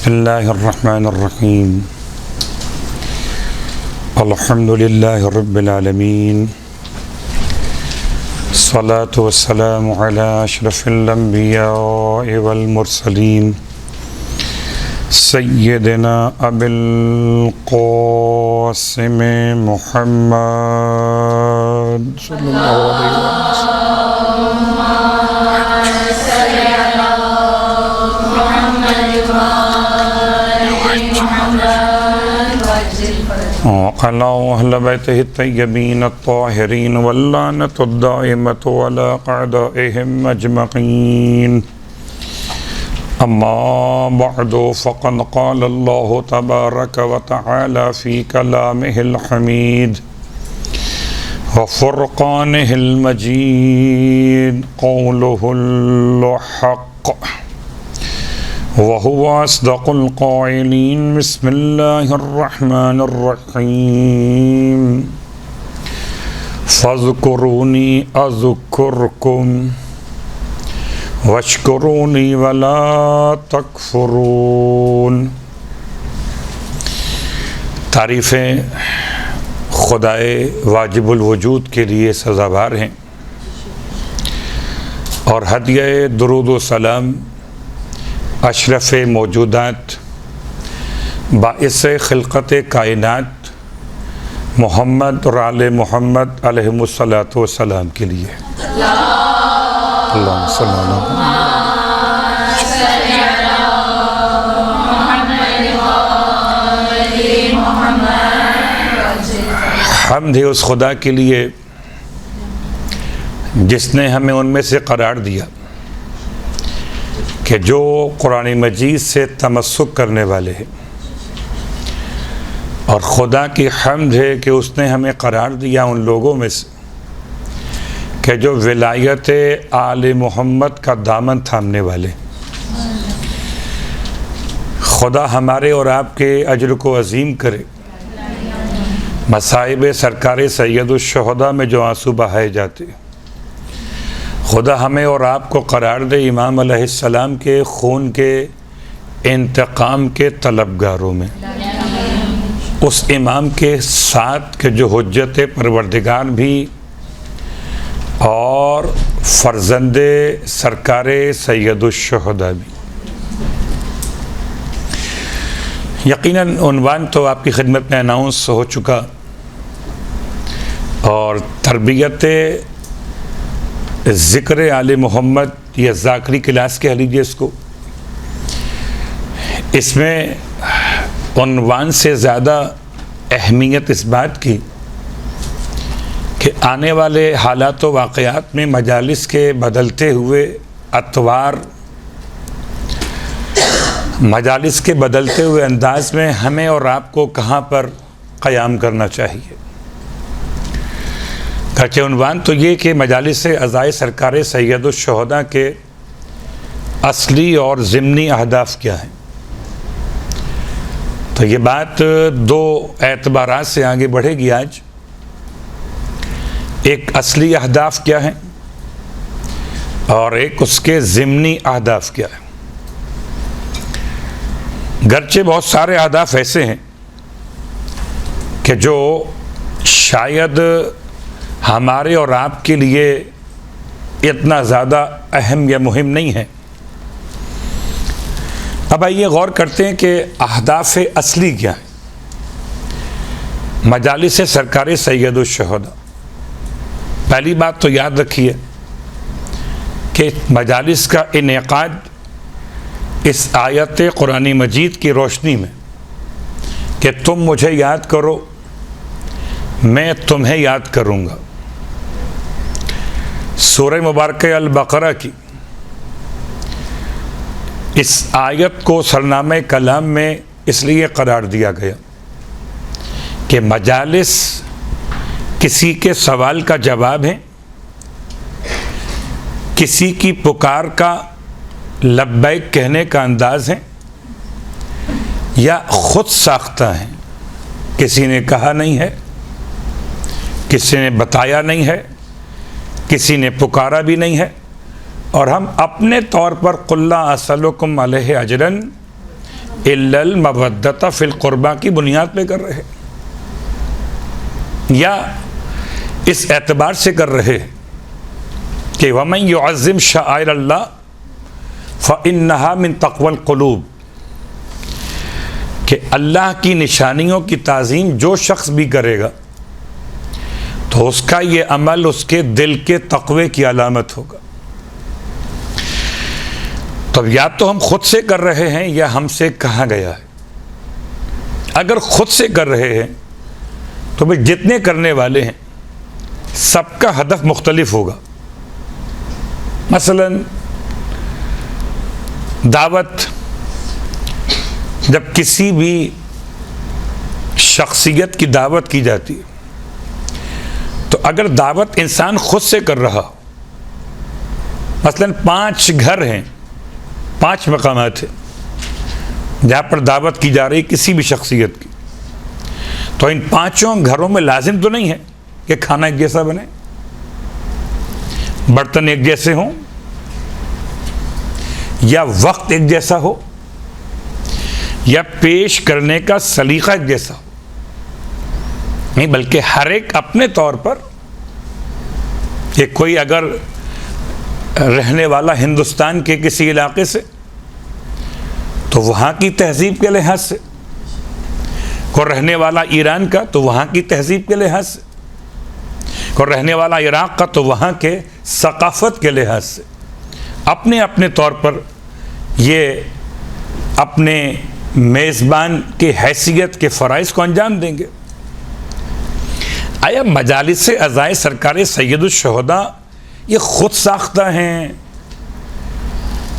بسم اللہ الرحمن الرحیم الحمد للہ رب العالمین الصلاة والسلام علی اشرف الانبیاء والمرسلین سیدنا ابی القاسم محمد صلی اللہ علیہ وسلم وعلى أهل بيته الطيبين الطاهرين واللعنة الدائمة على أعدائهم أجمعين أما بعد فقد قال الله تبارك وتعالى في كلامه الحميد وفرقانه المجيد قوله الحق وهو أصدق القائلين بسم الله الرحمن الرحيم فاذكروني أذكركم واشكروني ولا تكفرون۔ تعریفیں خدائے واجب الوجود کے لیے سزاوار ہیں اور ہدیہ درود و سلام اشرف موجودات باعث خلقت کائنات محمد اور آل محمد علیہم الصلاۃ والسلام کے لیے اللہم صلی اللہ علیہ حمد ہے اس خدا کے لیے جس نے ہمیں ان میں سے قرار دیا کہ جو قرآن مجید سے تمسک کرنے والے ہیں، اور خدا کی حمد ہے کہ اس نے ہمیں قرار دیا ان لوگوں میں سے کہ جو ولایت آل محمد کا دامن تھامنے والے۔ خدا ہمارے اور آپ کے اجر کو عظیم کرے، مصائب سرکار سید الشہداء میں جو آنسو بہائے جاتے خدا ہمیں اور آپ کو قرار دے امام علیہ السلام کے خون کے انتقام کے طلبگاروں میں، اس امام کے ساتھ کہ جو حجت پروردگار بھی اور فرزند سرکار سید الشہداء بھی۔ یقیناً عنوان تو آپ کی خدمت میں اناؤنس ہو چکا، اور تربیت ذکر آل محمد یا ذاکری کلاس کہہ لیجیے اس کو، اس میں عنوان سے زیادہ اہمیت اس بات کی کہ آنے والے حالات و واقعات میں مجالس کے بدلتے ہوئے اطوار، مجالس کے بدلتے ہوئے انداز میں ہمیں اور آپ کو کہاں پر قیام کرنا چاہیے۔ کہ عنوان تو یہ کہ مجالس عزائے سرکار سید الشہداء کے اصلی اور ضمنی اہداف کیا ہیں، تو یہ بات دو اعتبارات سے آگے بڑھے گی آج۔ ایک اصلی اہداف کیا ہیں اور ایک اس کے ضمنی اہداف کیا ہیں۔ گرچہ بہت سارے اہداف ایسے ہیں کہ جو شاید ہمارے اور آپ کے لیے اتنا زیادہ اہم یا مہم نہیں ہے۔ اب آئیے غور کرتے ہیں کہ اہداف اصلی کیا ہیں مجالس سرکار سید الشہداء۔ پہلی بات تو یاد رکھیے کہ مجالس کا انعقاد اس آیت قرآن مجید کی روشنی میں کہ تم مجھے یاد کرو میں تمہیں یاد کروں گا، سورہ مبارکہ البقرہ کی اس آیت کو سرنامہ کلام میں اس لیے قرار دیا گیا کہ مجالس کسی کے سوال کا جواب ہے، کسی کی پکار کا لبیک کہنے کا انداز ہے، یا خود ساختہ ہیں، کسی نے کہا نہیں ہے، کسی نے بتایا نہیں ہے، کسی نے پکارا بھی نہیں ہے، اور ہم اپنے طور پر قل لا اسألکم علیہ اجرا الا المودۃ فی القربہ کی بنیاد پہ کر رہے یا اس اعتبار سے کر رہے کہ وَمَن يُعَظِّمْ شَعَائِرَ اللَّهِ فَإِنَّهَا مِن تَقْوَى الْقُلُوبِ، کہ اللہ کی نشانیوں کی تعظیم جو شخص بھی کرے گا تو اس کا یہ عمل اس کے دل کے تقوی کی علامت ہوگا۔ تو یا تو ہم خود سے کر رہے ہیں یا ہم سے کہا گیا ہے۔ اگر خود سے کر رہے ہیں تو بھئی جتنے کرنے والے ہیں سب کا ہدف مختلف ہوگا۔ مثلا دعوت جب کسی بھی شخصیت کی دعوت کی جاتی ہے تو اگر دعوت انسان خود سے کر رہا ہو، مثلا 5 گھر ہیں، 5 مقامات ہیں جہاں پر دعوت کی جا رہی کسی بھی شخصیت کی، تو ان 5 گھروں میں لازم تو نہیں ہے کہ کھانا ایک جیسا بنے، برتن ایک جیسے ہوں یا وقت ایک جیسا ہو یا پیش کرنے کا سلیقہ ایک جیسا ہو، نہیں بلکہ ہر ایک اپنے طور پر، کہ کوئی اگر رہنے والا ہندوستان کے کسی علاقے سے تو وہاں کی تہذیب کے لحاظ سے، کوئی رہنے والا ایران کا تو وہاں کی تہذیب کے لحاظ سے، کوئی رہنے والا عراق کا تو وہاں کے ثقافت کے لحاظ سے اپنے اپنے طور پر یہ اپنے میزبان کی حیثیت کے فرائض کو انجام دیں گے۔ آیا مجالس عزائے سرکار سید الشہداء یہ خود ساختہ ہیں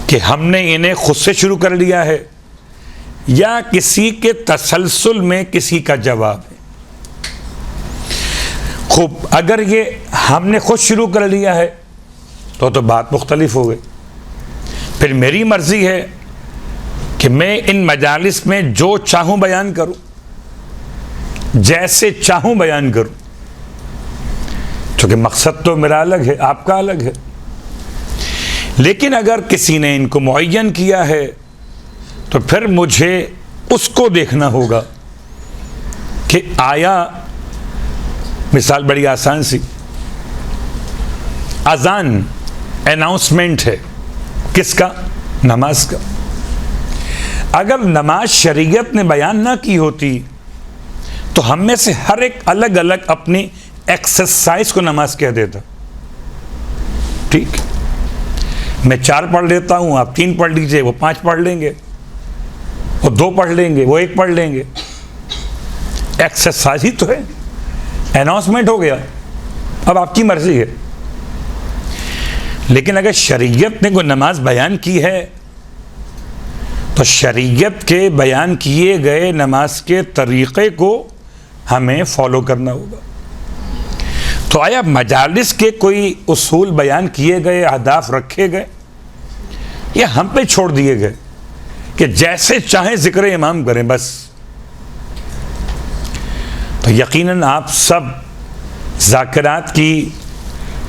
کہ ہم نے انہیں خود سے شروع کر لیا ہے، یا کسی کے تسلسل میں کسی کا جواب ہے؟ خوب، اگر یہ ہم نے خود شروع کر لیا ہے تو بات مختلف ہو گئی۔ پھر میری مرضی ہے کہ میں ان مجالس میں جو چاہوں بیان کروں، جیسے چاہوں بیان کروں، چونکہ مقصد تو میرا الگ ہے، آپ کا الگ ہے۔ لیکن اگر کسی نے ان کو معین کیا ہے تو پھر مجھے اس کو دیکھنا ہوگا کہ آیا، مثال بڑی آسان سی، اذان اناؤنسمنٹ ہے کس کا؟ نماز کا۔ اگر نماز شریعت نے بیان نہ کی ہوتی تو ہم میں سے ہر ایک الگ الگ اپنی ایکسرسائز کو نماز کہہ دیتا۔ ٹھیک، میں 4 پڑھ لیتا ہوں، آپ 3 پڑھ لیجئے، وہ 5 پڑھ لیں گے، وہ 2 پڑھ لیں گے، وہ 1 پڑھ لیں گے۔ ایکسرسائز ہی تو ہے، اناؤنسمنٹ ہو گیا، اب آپ کی مرضی ہے۔ لیکن اگر شریعت نے کوئی نماز بیان کی ہے تو شریعت کے بیان کیے گئے نماز کے طریقے کو ہمیں فالو کرنا ہوگا۔ تو آیا مجالس کے کوئی اصول بیان کیے گئے، اہداف رکھے گئے، یا ہم پہ چھوڑ دیے گئے کہ جیسے چاہیں ذکر امام کریں بس؟ تو یقیناً آپ سب ذاکرات کی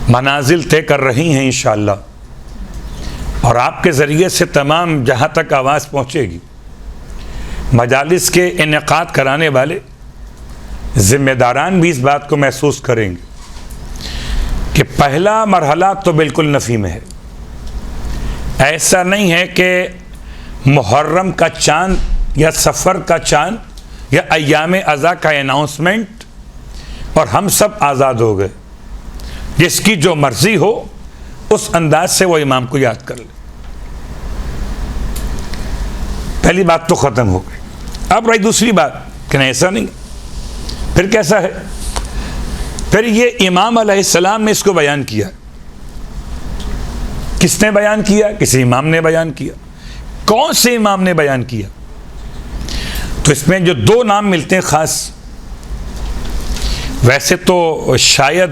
منازل طے کر رہی ہیں انشاءاللہ، اور آپ کے ذریعے سے تمام جہاں تک آواز پہنچے گی، مجالس کے انعقاد کرانے والے ذمہ داران بھی اس بات کو محسوس کریں گے کہ پہلا مرحلہ تو بالکل نفی میں ہے۔ ایسا نہیں ہے کہ محرم کا چاند یا سفر کا چاند یا ایام اضحیٰ کا اناؤنسمنٹ اور ہم سب آزاد ہو گئے، جس کی جو مرضی ہو اس انداز سے وہ امام کو یاد کر لے۔ پہلی بات تو ختم ہو گئی۔ اب رہی دوسری بات کہ نہیں، ایسا نہیں، پھر کیسا ہے؟ پھر یہ امام علیہ السلام نے اس کو بیان کیا۔ کس نے بیان کیا؟ کسی امام نے بیان کیا۔ کون سے امام نے بیان کیا؟ تو اس میں جو 2 نام ملتے ہیں خاص، ویسے تو شاید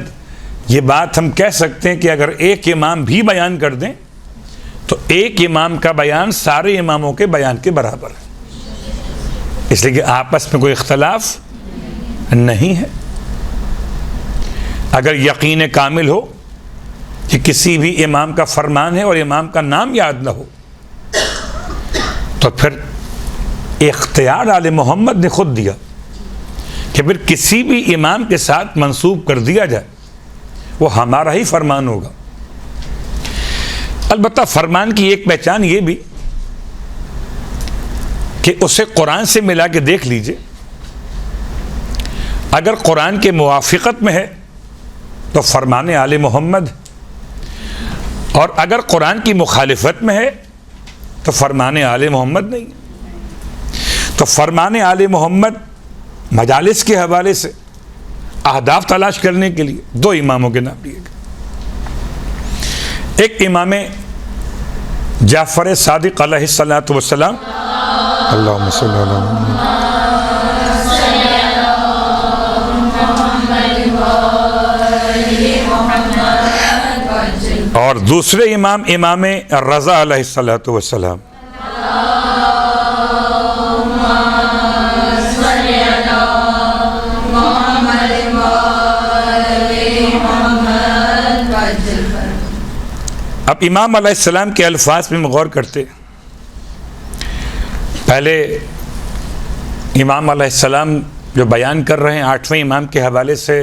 یہ بات ہم کہہ سکتے ہیں کہ اگر ایک امام بھی بیان کر دیں تو ایک امام کا بیان سارے اماموں کے بیان کے برابر ہے، اس لیے کہ آپس میں کوئی اختلاف نہیں ہے۔ اگر یقین کامل ہو کہ کسی بھی امام کا فرمان ہے اور امام کا نام یاد نہ ہو تو پھر اختیار آل محمد نے خود دیا کہ پھر کسی بھی امام کے ساتھ منسوب کر دیا جائے وہ ہمارا ہی فرمان ہوگا۔ البتہ فرمان کی ایک پہچان یہ بھی کہ اسے قرآن سے ملا کے دیکھ لیجئے، اگر قرآن کے موافقت میں ہے تو فرمان آل محمد، اور اگر قرآن کی مخالفت میں ہے تو فرمان آل محمد نہیں۔ تو فرمان آل محمد مجالس کے حوالے سے اہداف تلاش کرنے کے لیے دو اماموں کے نام لیے گئے، ایک امام جعفر صادق علیہ الصلوۃ والسلام، اللہم صلی علی محمد، اور دوسرے امام امام رضا علیہ الصلوۃ والسلام۔ اب امام علیہ السلام کے الفاظ میں غور کرتے، پہلے امام علیہ السلام جو بیان کر رہے ہیں 8ویں امام کے حوالے سے،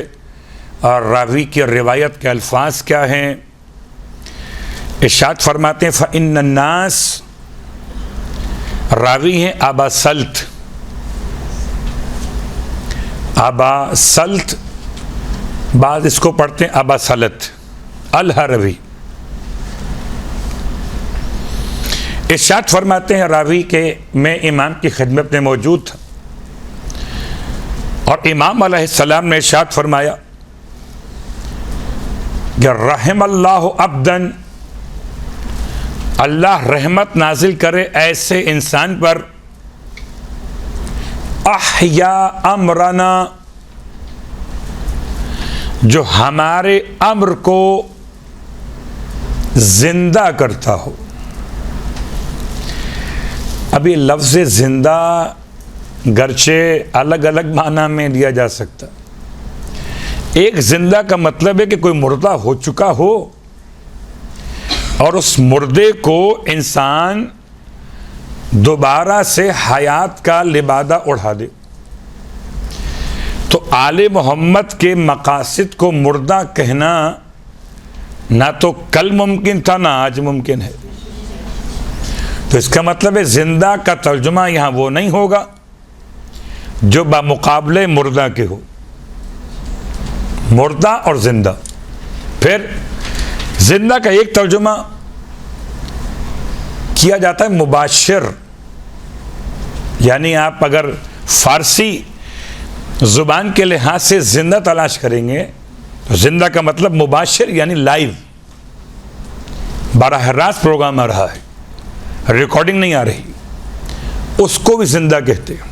اور راوی کی روایت کے الفاظ کیا ہیں، ارشاد فرماتے ہیں فَإِنَّ النَّاسِ، راوی ہیں ابا سلت، ابا سلت، بعض اس کو پڑھتے ہیں ابا سلت الحروی۔ ارشاد فرماتے ہیں راوی کہ میں امام کی خدمت میں موجود تھا، اور امام علیہ السلام نے ارشاد فرمایا کہ رحم اللہ عبدن، اللہ رحمت نازل کرے ایسے انسان پر، احیا امرنا، جو ہمارے امر کو زندہ کرتا ہو۔ ابھی لفظ زندہ گرچہ الگ الگ معنی میں لیا جا سکتا، ایک زندہ کا مطلب ہے کہ کوئی مردہ ہو چکا ہو اور اس مردے کو انسان دوبارہ سے حیات کا لبادہ اڑا دے۔ تو آل محمد کے مقاصد کو مردہ کہنا نہ تو کل ممکن تھا نہ آج ممکن ہے، تو اس کا مطلب ہے زندہ کا ترجمہ یہاں وہ نہیں ہوگا جو بمقابلے مردہ کے ہو، مردہ اور زندہ۔ پھر زندہ کا ایک ترجمہ کیا جاتا ہے مباشر، یعنی آپ اگر فارسی زبان کے لحاظ سے زندہ تلاش کریں گے تو زندہ کا مطلب مباشر، یعنی لائیو، براہ راست پروگرام آ رہا ہے، ریکارڈنگ نہیں آ رہی، اس کو بھی زندہ کہتے ہیں۔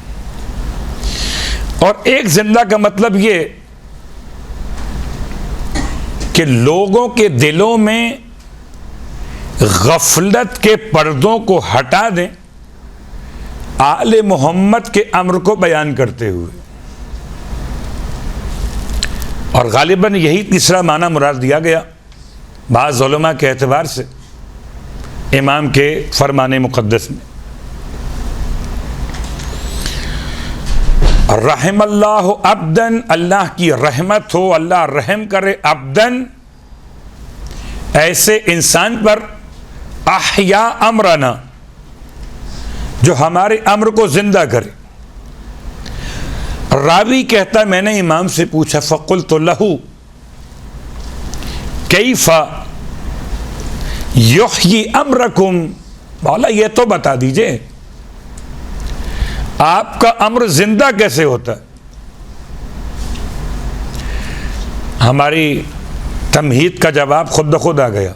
اور ایک زندہ کا مطلب یہ کہ لوگوں کے دلوں میں غفلت کے پردوں کو ہٹا دیں آل محمد کے امر کو بیان کرتے ہوئے، اور غالباً یہی تیسرا معنی مراد دیا گیا بعض علماء کے اعتبار سے امام کے فرمان مقدس میں۔ رحم اللہ عبدن، اللہ کی رحمت ہو، اللہ رحم کرے عبدن، ایسے انسان پر، احیا امرنا، جو ہمارے امر کو زندہ کرے۔ راوی کہتا ہے میں نے امام سے پوچھا فقلت لہو کیف یحیی امرکم، مولا یہ تو بتا دیجئے آپ کا امر زندہ کیسے ہوتا ہے۔ ہماری تمہید کا جواب خود بخود آ گیا۔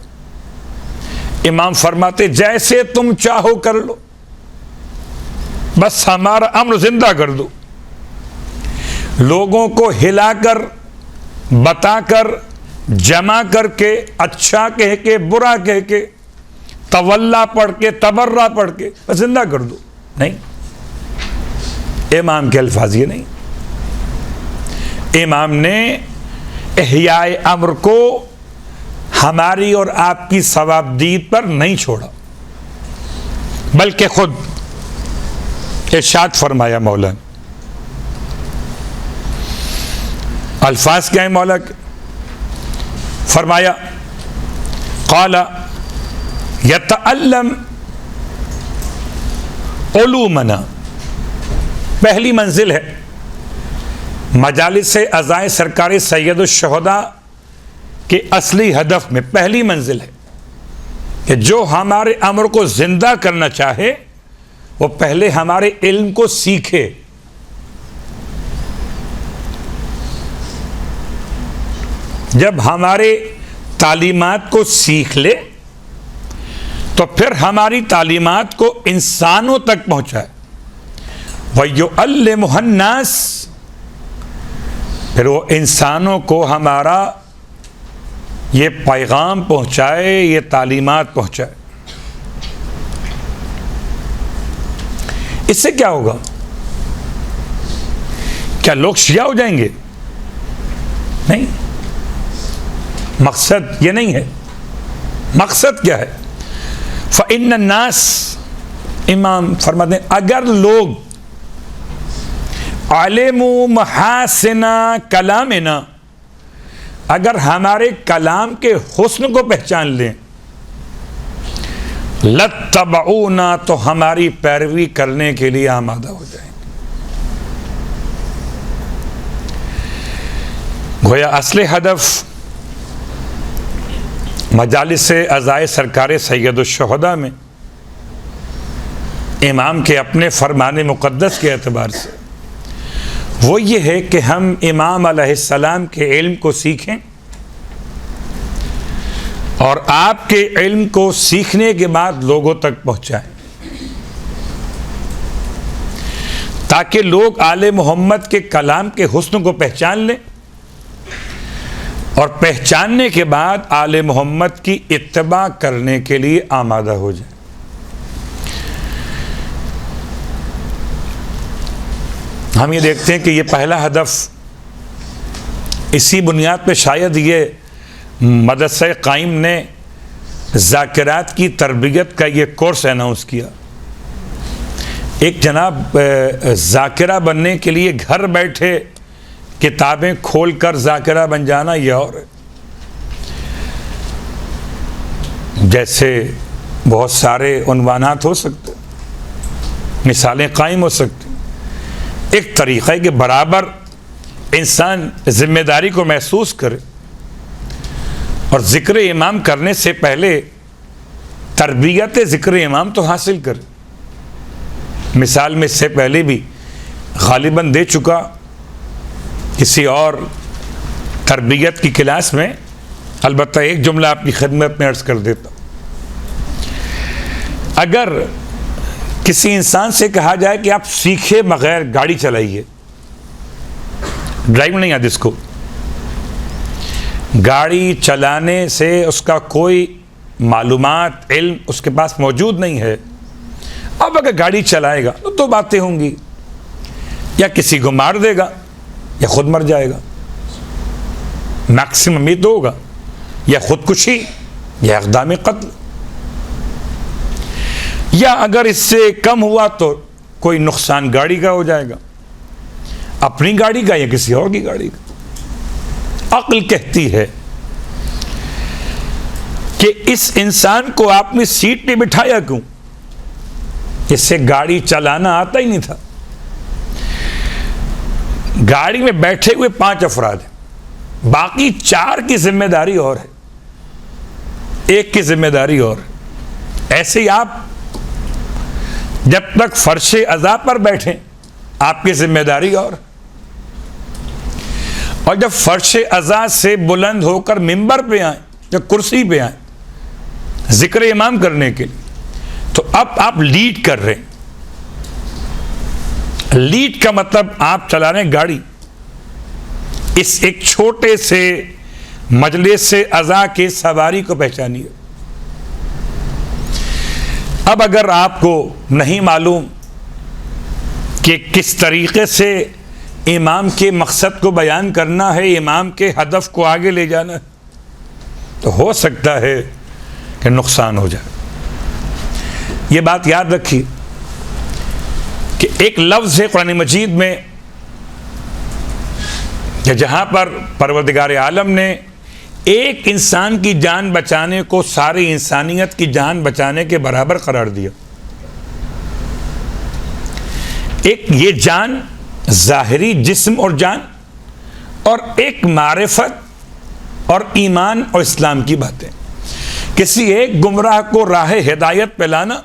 امام فرماتے جیسے تم چاہو کر لو، بس ہمارا امر زندہ کر دو، لوگوں کو ہلا کر، بتا کر، جمع کر کے، اچھا کہہ کے، برا کہہ کے، تولا پڑھ کے، تبرہ پڑھ کے بس زندہ کر دو۔ نہیں، امام کے الفاظ یہ نہیں، امام نے احیاء امر کو ہماری اور آپ کی ثوابدید پر نہیں چھوڑا، بلکہ خود ارشاد فرمایا مولا نے. الفاظ کیا ہیں مولا کے؟ فرمایا قال یتعلم علومنا. پہلی منزل ہے مجالس عزائے سرکار سید الشہداء کے اصلی ہدف میں پہلی منزل ہے کہ جو ہمارے امر کو زندہ کرنا چاہے وہ پہلے ہمارے علم کو سیکھے. جب ہمارے تعلیمات کو سیکھ لے تو پھر ہماری تعلیمات کو انسانوں تک پہنچائے. وَيُعَلِّمُهَا النَّاسَ. پھر وہ انسانوں کو ہمارا یہ پیغام پہنچائے، یہ تعلیمات پہنچائے. اس سے کیا ہوگا؟ کیا لوگ شیعہ ہو جائیں گے؟ نہیں، مقصد یہ نہیں ہے. مقصد کیا ہے؟ فَإِنَّ النَّاسَ، امام فرماتے ہیں اگر لوگ عَلِمُوا مَحَاسِنَ کلامنا، اگر ہمارے کلام کے حسن کو پہچان لیں، لَاتَّبَعُونَا، تو ہماری پیروی کرنے کے لیے آمادہ ہو جائیں گے. گویا اصل ہدف مجالس عزائے سرکار سید الشہداء میں امام کے اپنے فرمان مقدس کے اعتبار سے وہ یہ ہے کہ ہم امام علیہ السلام کے علم کو سیکھیں اور آپ کے علم کو سیکھنے کے بعد لوگوں تک پہنچائیں تاکہ لوگ آل محمد کے کلام کے حسن کو پہچان لیں اور پہچاننے کے بعد آل محمد کی اتباع کرنے کے لیے آمادہ ہو جائیں. ہم یہ دیکھتے ہیں کہ یہ پہلا ہدف، اسی بنیاد پہ شاید یہ مدرسہ قائم نے ذاکرات کی تربیت کا یہ کورس اناؤنس کیا. ایک جناب ذاکرہ بننے کے لیے گھر بیٹھے کتابیں کھول کر ذاکرہ بن جانا یہ اور ہے. جیسے بہت سارے عنوانات ہو سکتے، مثالیں قائم ہو سکتی. ایک طریقہ ہے کہ برابر انسان ذمہ داری کو محسوس کرے اور ذکر امام کرنے سے پہلے تربیت ذکر امام تو حاصل کرے. مثال میں اس سے پہلے بھی غالباً دے چکا کسی اور تربیت کی کلاس میں، البتہ ایک جملہ آپ کی خدمت میں عرض کر دیتا ہوں. اگر کسی انسان سے کہا جائے کہ آپ سیکھے بغیر گاڑی چلائیے، ڈرائیو نہیں آتی اس کو، گاڑی چلانے سے اس کا کوئی معلومات علم اس کے پاس موجود نہیں ہے، اب اگر گاڑی چلائے گا تو دو باتیں ہوں گی، یا کسی کو مار دے گا یا خود مر جائے گا، میکسیمم یہ تو ہوگا، یا خودکشی یا اقدام قتل، یا اگر اس سے کم ہوا تو کوئی نقصان گاڑی کا ہو جائے گا، اپنی گاڑی کا یا کسی اور کی گاڑی کا. عقل کہتی ہے کہ اس انسان کو آپ نے سیٹ پہ بٹھایا کیوں؟ اس سے گاڑی چلانا آتا ہی نہیں تھا. گاڑی میں بیٹھے ہوئے 5 افراد ہیں، باقی 4 کی ذمہ داری اور ہے، ایک کی ذمہ داری اور ہے. ایسے ہی آپ جب تک فرش عزا پر بیٹھیں آپ کی ذمہ داری اور جب فرش عزا سے بلند ہو کر ممبر پہ آئیں یا کرسی پہ آئیں ذکر امام کرنے کے لیے تو اب آپ لیڈ کر رہے ہیں. لیڈ کا مطلب آپ چلا رہے ہیں گاڑی. اس ایک چھوٹے سے مجلس عزا کے سواری کو پہچانیے. اب اگر آپ کو نہیں معلوم کہ کس طریقے سے امام کے مقصد کو بیان کرنا ہے، امام کے ہدف کو آگے لے جانا ہے، تو ہو سکتا ہے کہ نقصان ہو جائے. یہ بات یاد رکھیے کہ ایک لفظ ہے قرآن مجید میں کہ جہاں پر پروردگار عالم نے ایک انسان کی جان بچانے کو ساری انسانیت کی جان بچانے کے برابر قرار دیا. ایک یہ جان ظاہری جسم اور جان، اور ایک معرفت اور ایمان اور اسلام کی باتیں. کسی ایک گمراہ کو راہ ہدایت پہ لانا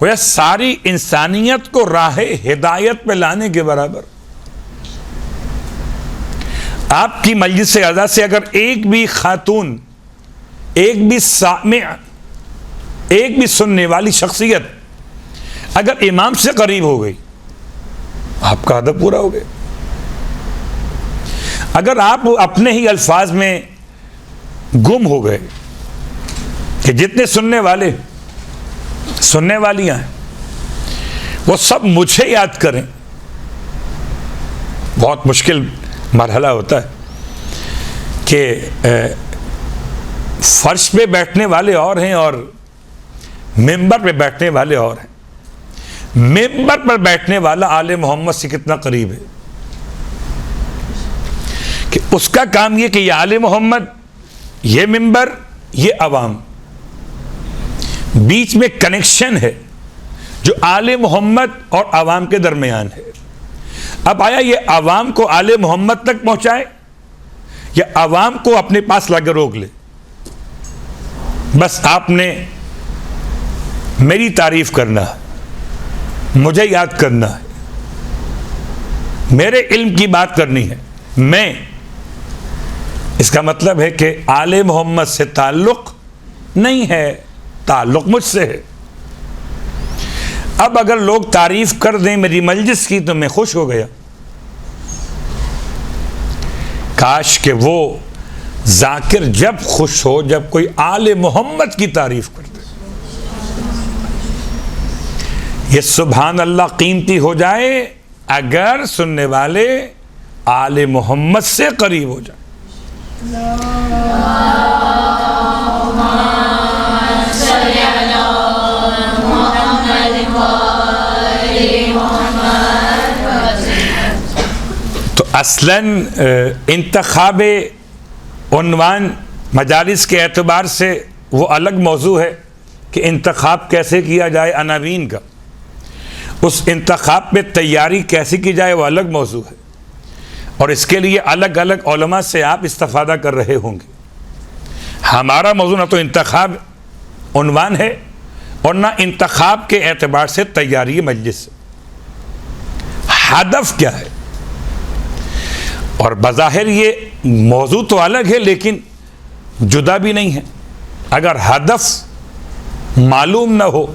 گویا ساری انسانیت کو راہ ہدایت پہ لانے کے برابر. آپ کی مجلس اعضاء سے اگر ایک بھی خاتون، ایک بھی سامع، ایک بھی سننے والی شخصیت اگر امام سے قریب ہو گئی، آپ کا ادب پورا ہو گیا. اگر آپ اپنے ہی الفاظ میں گم ہو گئے کہ جتنے سننے والے سننے والیاں ہیں وہ سب مجھے یاد کریں، بہت مشکل مرحلہ ہوتا ہے کہ فرش پہ بیٹھنے والے اور ہیں اور ممبر پہ بیٹھنے والے اور ہیں. ممبر پر بیٹھنے والا آل محمد سے کتنا قریب ہے کہ اس کا کام یہ کہ یہ آل محمد، یہ ممبر، یہ عوام، بیچ میں کنیکشن ہے جو آل محمد اور عوام کے درمیان ہے. اب آیا یہ عوام کو آل محمد تک پہنچائے یا عوام کو اپنے پاس لا کے روک لے؟ بس آپ نے میری تعریف کرنا ہے، مجھے یاد کرنا ہے، میرے علم کی بات کرنی ہے. میں اس کا مطلب ہے کہ آل محمد سے تعلق نہیں ہے، تعلق مجھ سے ہے. اب اگر لوگ تعریف کر دیں میری مجلس کی تو میں خوش ہو گیا. کاش کہ وہ ذاکر جب خوش ہو جب کوئی آل محمد کی تعریف کر دے. یہ سبحان اللہ قیمتی ہو جائے اگر سننے والے آل محمد سے قریب ہو جائے. تو اصلاً انتخاب عنوان مجالس کے اعتبار سے وہ الگ موضوع ہے کہ انتخاب کیسے کیا جائے عناوین کا، اس انتخاب پہ تیاری کیسے کی جائے وہ الگ موضوع ہے، اور اس کے لیے الگ الگ علماء سے آپ استفادہ کر رہے ہوں گے. ہمارا موضوع نہ تو انتخاب عنوان ہے اور نہ انتخاب کے اعتبار سے تیاری مجلس. ہدف کیا ہے؟ اور بظاہر یہ موضوع تو الگ ہے لیکن جدا بھی نہیں ہے. اگر ہدف معلوم نہ ہو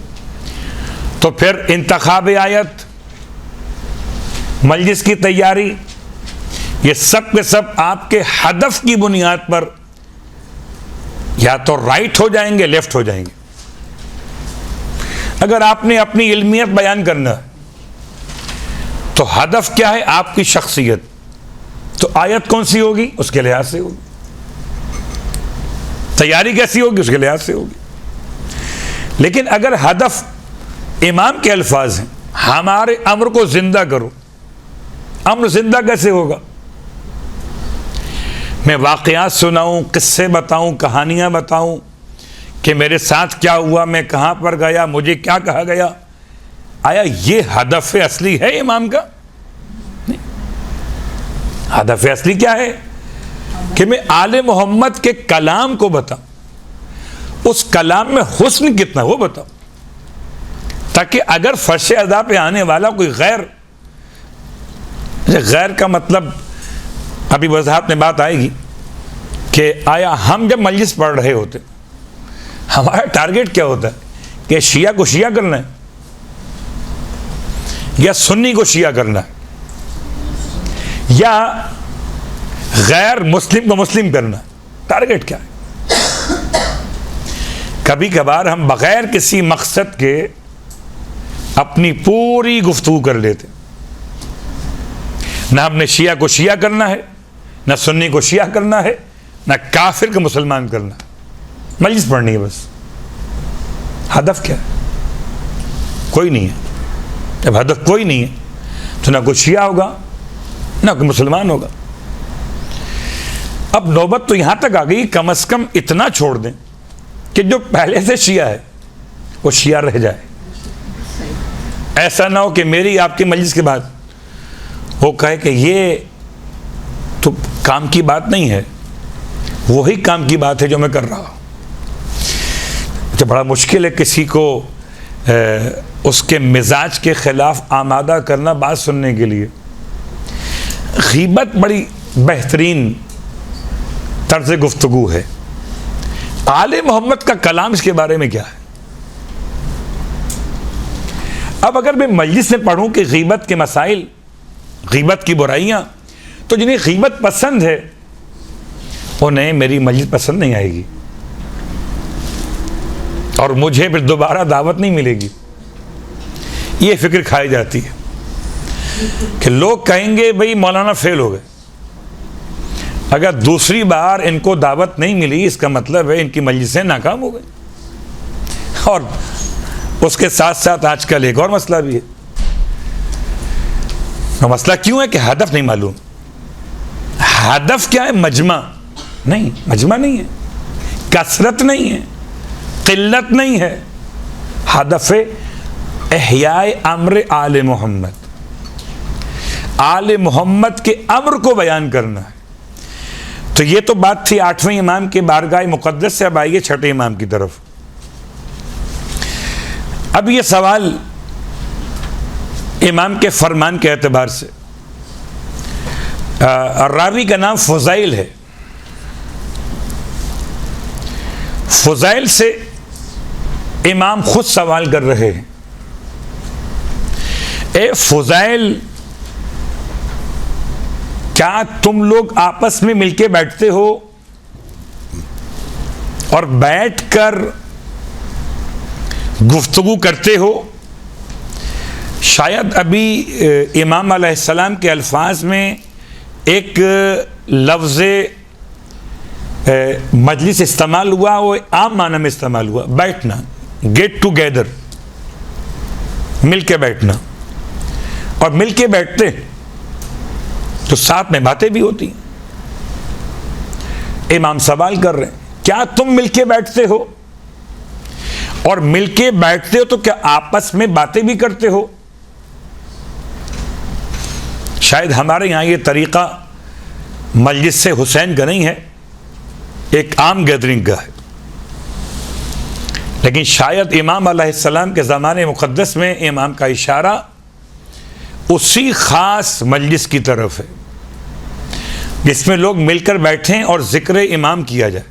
تو پھر انتخاب آیت، مجلس کی تیاری، یہ سب کے سب آپ کے ہدف کی بنیاد پر یا تو رائٹ ہو جائیں گے، لیفٹ ہو جائیں گے. اگر آپ نے اپنی علمیت بیان کرنا ہے تو ہدف کیا ہے؟ آپ کی شخصیت. تو آیت کون سی ہوگی اس کے لحاظ سے ہوگی، تیاری کیسی ہوگی اس کے لحاظ سے ہوگی. لیکن اگر ہدف امام کے الفاظ ہیں، ہمارے امر کو زندہ کرو، امر زندہ کیسے ہوگا؟ میں واقعات سناؤں، قصے بتاؤں، کہانیاں بتاؤں کہ میرے ساتھ کیا ہوا، میں کہاں پر گیا، مجھے کیا کہا گیا؟ آیا یہ ہدف اصلی ہے امام کا؟ نہیں. ہدف اصلی کیا ہے کہ میں آل محمد کے کلام کو بتاؤں، اس کلام میں حسن کتنا وہ بتاؤں، تاکہ اگر فرش ادا پہ آنے والا کوئی غیر کا مطلب ابھی وضاحت میں بات آئے گی کہ آیا ہم جب مجلس پڑھ رہے ہوتے ہمارا ٹارگیٹ کیا ہوتا ہے کہ شیعہ کو شیعہ کرنا ہے یا سنی کو شیعہ کرنا ہے یا غیر مسلم کو مسلم کرنا ہے؟ ٹارگیٹ کیا ہے؟ کبھی کبھار ہم بغیر کسی مقصد کے اپنی پوری گفتگو کر لیتے. نہ ہم نے شیعہ کو شیعہ کرنا ہے، نہ سنی کو شیعہ کرنا ہے، نہ کافر کو مسلمان کرنا ہے. مجلس پڑھنی ہے بس. ہدف کیا ہے؟ کوئی نہیں ہے. جب ہدف کوئی نہیں ہے تو نہ کوئی شیعہ ہوگا نہ کوئی مسلمان ہوگا. اب نوبت تو یہاں تک آ گئی کم از کم اتنا چھوڑ دیں کہ جو پہلے سے شیعہ ہے وہ شیعہ رہ جائے. ایسا نہ ہو کہ میری آپ کی مجلس کے بعد وہ کہے کہ یہ تو کام کی بات نہیں ہے, وہی کام کی بات ہے جو میں کر رہا ہوں. تو بڑا مشکل ہے کسی کو اس کے مزاج کے خلاف آمادہ کرنا بات سننے کے لیے. غیبت بڑی بہترین طرز گفتگو ہے. آل محمد کا کلام اس کے بارے میں کیا ہے؟ اب اگر میں مجلس میں پڑھوں کہ غیبت کے مسائل, غیبت کی برائیاں, تو جنہیں غیبت پسند ہے انہیں میری مجلس پسند نہیں آئے گی اور مجھے پھر دوبارہ دعوت نہیں ملے گی. یہ فکر کھائی جاتی ہے کہ لوگ کہیں گے بھئی مولانا فیل ہو گئے. اگر دوسری بار ان کو دعوت نہیں ملی اس کا مطلب ہے ان کی مجلسیں ناکام ہو گئی. اور اس کے ساتھ ساتھ آج کل ایک اور مسئلہ بھی ہے. مسئلہ کیوں ہے کہ ہدف نہیں معلوم. ہدف کیا ہے؟ مجمع نہیں, مجمع نہیں ہے, کثرت نہیں ہے, قلت نہیں ہے. ہدف احیاء امر آل محمد, آل محمد کے امر کو بیان کرنا ہے. تو یہ تو بات تھی 8ویں امام کے بارگاہ مقدس سے. اب آئیے 6ٹھے امام کی طرف. اب یہ سوال امام کے فرمان کے اعتبار سے, راوی کا نام فضائل ہے. فضائل سے امام خود سوال کر رہے ہیں, اے فضائل, کیا تم لوگ آپس میں مل کے بیٹھتے ہو اور بیٹھ کر گفتگو کرتے ہو؟ شاید ابھی امام علیہ السلام کے الفاظ میں ایک لفظ مجلس استعمال ہوا, وہ عام معنی میں استعمال ہوا, بیٹھنا, گیٹ ٹوگیدر, مل کے بیٹھنا. اور مل کے بیٹھتے تو ساتھ میں باتیں بھی ہوتی. امام سوال کر رہے ہیں کیا تم مل کے بیٹھتے ہو؟ اور مل کے بیٹھتے ہو تو کیا آپس میں باتیں بھی کرتے ہو؟ شاید ہمارے یہاں یہ طریقہ مجلس سے حسین کا نہیں ہے, ایک عام گیدرنگ کا ہے. لیکن شاید امام علیہ السلام کے زمانے مقدس میں امام کا اشارہ اسی خاص مجلس کی طرف ہے جس میں لوگ مل کر بیٹھیں اور ذکر امام کیا جائے.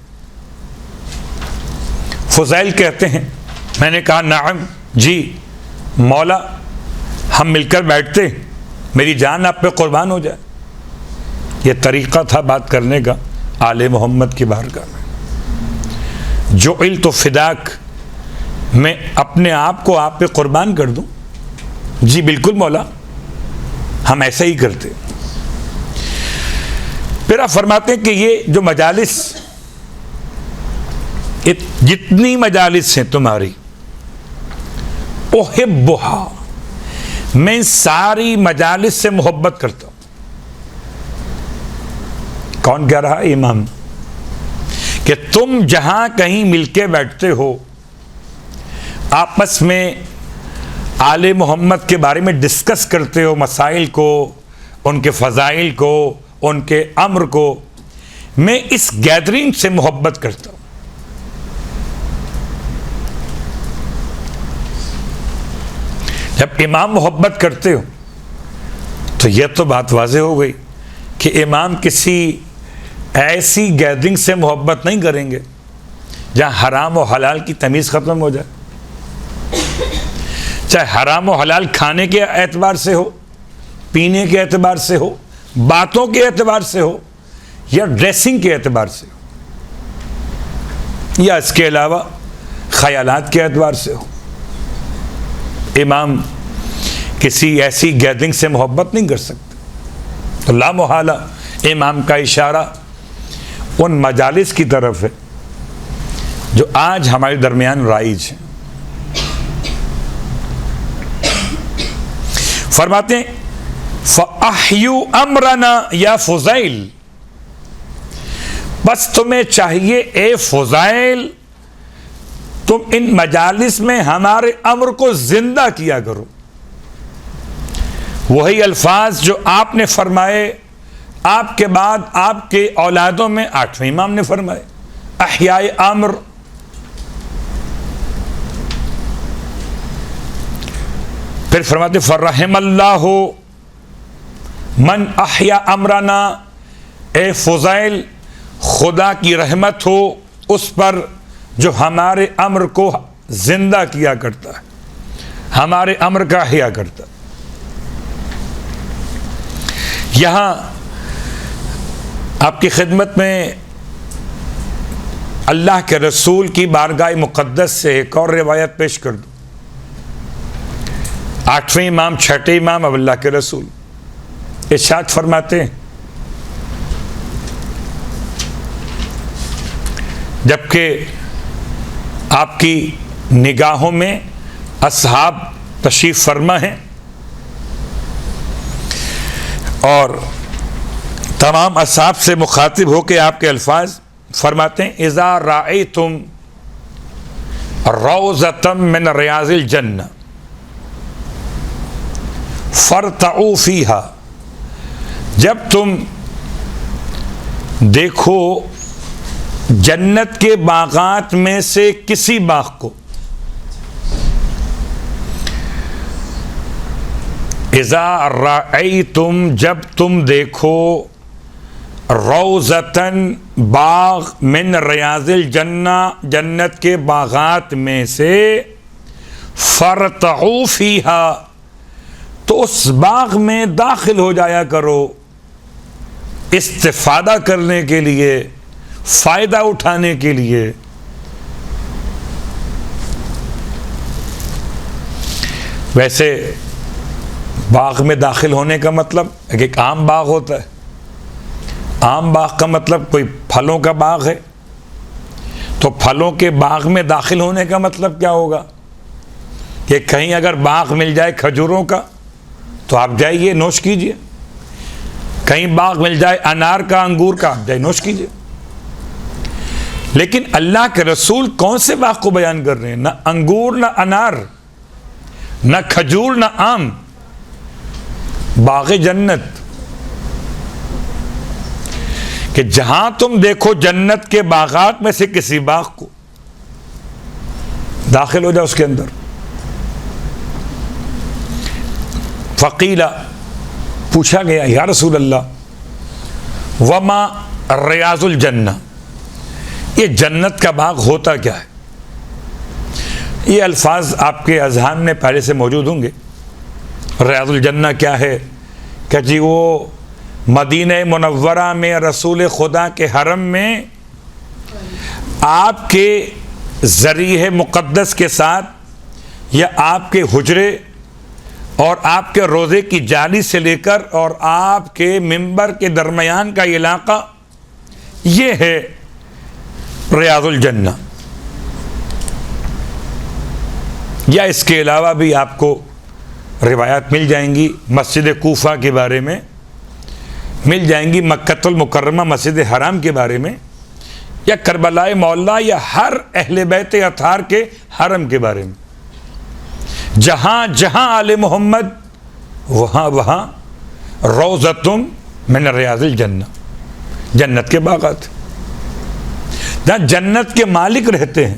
فضائل کہتے ہیں میں نے کہا نعم جی مولا, ہم مل کر بیٹھتے, میری جان آپ پہ قربان ہو جائے. یہ طریقہ تھا بات کرنے کا آل محمد کی بارگاہ میں. جعلت فداک, میں اپنے آپ کو آپ پہ قربان کر دوں. جی بالکل مولا, ہم ایسا ہی کرتے. پھر آپ فرماتے ہیں کہ یہ جو مجالس, جتنی مجالس ہیں تمہاری, احبھا, میں ساری مجالس سے محبت کرتا ہوں. کون کہہ رہا ہے؟ امام. کہ تم جہاں کہیں مل کے بیٹھتے ہو, آپس میں آل محمد کے بارے میں ڈسکس کرتے ہو, مسائل کو, ان کے فضائل کو, ان کے امر کو, میں اس گیدرنگ سے محبت کرتا ہوں. جب امام محبت کرتے ہو تو یہ تو بات واضح ہو گئی کہ امام کسی ایسی گیدرنگ سے محبت نہیں کریں گے جہاں حرام و حلال کی تمیز ختم ہو جائے. چاہے حرام و حلال کھانے کے اعتبار سے ہو, پینے کے اعتبار سے ہو, باتوں کے اعتبار سے ہو, یا ڈریسنگ کے اعتبار سے ہو, یا اس کے علاوہ خیالات کے اعتبار سے ہو. امام کسی ایسی گیدرنگ سے محبت نہیں کر سکتے. تو لا محالہ امام کا اشارہ ان مجالس کی طرف ہے جو آج ہمارے درمیان رائج ہیں. فرماتے ہیں فَأَحْيُوا أَمْرَنَا یا فضیل، بس تمہیں چاہیے اے فضیل، تم ان مجالس میں ہمارے امر کو زندہ کیا کرو۔ وہی الفاظ جو آپ نے فرمائے، آپ کے بعد آپ کے اولادوں میں 8ویں امام نے فرمائے، احیاء امر۔ پھر فرماتے فرحم اللہ من احیا امرنا، اے فضیل خدا کی رحمت ہو اس پر جو ہمارے امر کو زندہ کیا کرتا ہے، ہمارے امر کا احیا کرتا ہے۔ یہاں آپ کی خدمت میں اللہ کے رسول کی بارگاہ مقدس سے ایک اور روایت پیش کر دوں۔ 8ویں امام، 6ٹھے امام اب اللہ کے رسول ارشاد فرماتے ہیں جبکہ آپ کی نگاہوں میں اصحاب تشریف فرما ہیں اور تمام اصحاب سے مخاطب ہو کے آپ کے الفاظ فرماتے ہیں اذا رأیتم روضۃ من ریاض الجنہ فارتعوا فیہا، جب تم دیکھو جنت کے باغات میں سے کسی باغ کو، اذا رأیتم جب تم دیکھو روضۃً باغ من ریاض الجنہ جنت کے باغات میں سے، فارتعوا فیہا تو اس باغ میں داخل ہو جایا کرو استفادہ کرنے کے لیے، فائدہ اٹھانے کے لیے۔ ویسے باغ میں داخل ہونے کا مطلب ایک عام باغ ہوتا ہے، عام باغ کا مطلب کوئی پھلوں کا باغ ہے، تو پھلوں کے باغ میں داخل ہونے کا مطلب کیا ہوگا کہ کہیں اگر باغ مل جائے کھجوروں کا تو آپ جائیے نوش کیجئے، کہیں باغ مل جائے انار کا، انگور کا، آپ جائیے نوش کیجئے۔ لیکن اللہ کے رسول کون سے باغ کو بیان کر رہے ہیں؟ نہ انگور نہ انار نہ کھجور نہ آم، باغ جنت، کہ جہاں تم دیکھو جنت کے باغات میں سے کسی باغ کو، داخل ہو جاؤ اس کے اندر۔ فقیلا پوچھا گیا یا رسول اللہ وما ریاض الجنہ، یہ جنت کا باغ ہوتا کیا ہے؟ یہ الفاظ آپ کے اذہان میں پہلے سے موجود ہوں گے۔ ریاض الجنہ کیا ہے کہ جی وہ مدینہ منورہ میں رسول خدا کے حرم میں آپ کے ذریعہ مقدس کے ساتھ یا آپ کے حجرے اور آپ کے روضے کی جالی سے لے کر اور آپ کے منبر کے درمیان کا علاقہ، یہ ہے ریاض الجنہ۔ یا اس کے علاوہ بھی آپ کو روایات مل جائیں گی مسجد کوفہ کے بارے میں، مل جائیں گی مکۃ المکرمہ مسجد حرام کے بارے میں، یا کربلا مولا یا ہر اہل بیت اطہار کے حرم کے بارے میں۔ جہاں جہاں آل محمد وہاں وہاں روضۃ من ریاض الجنہ، جنت کے باغات، جہاں جنت کے مالک رہتے ہیں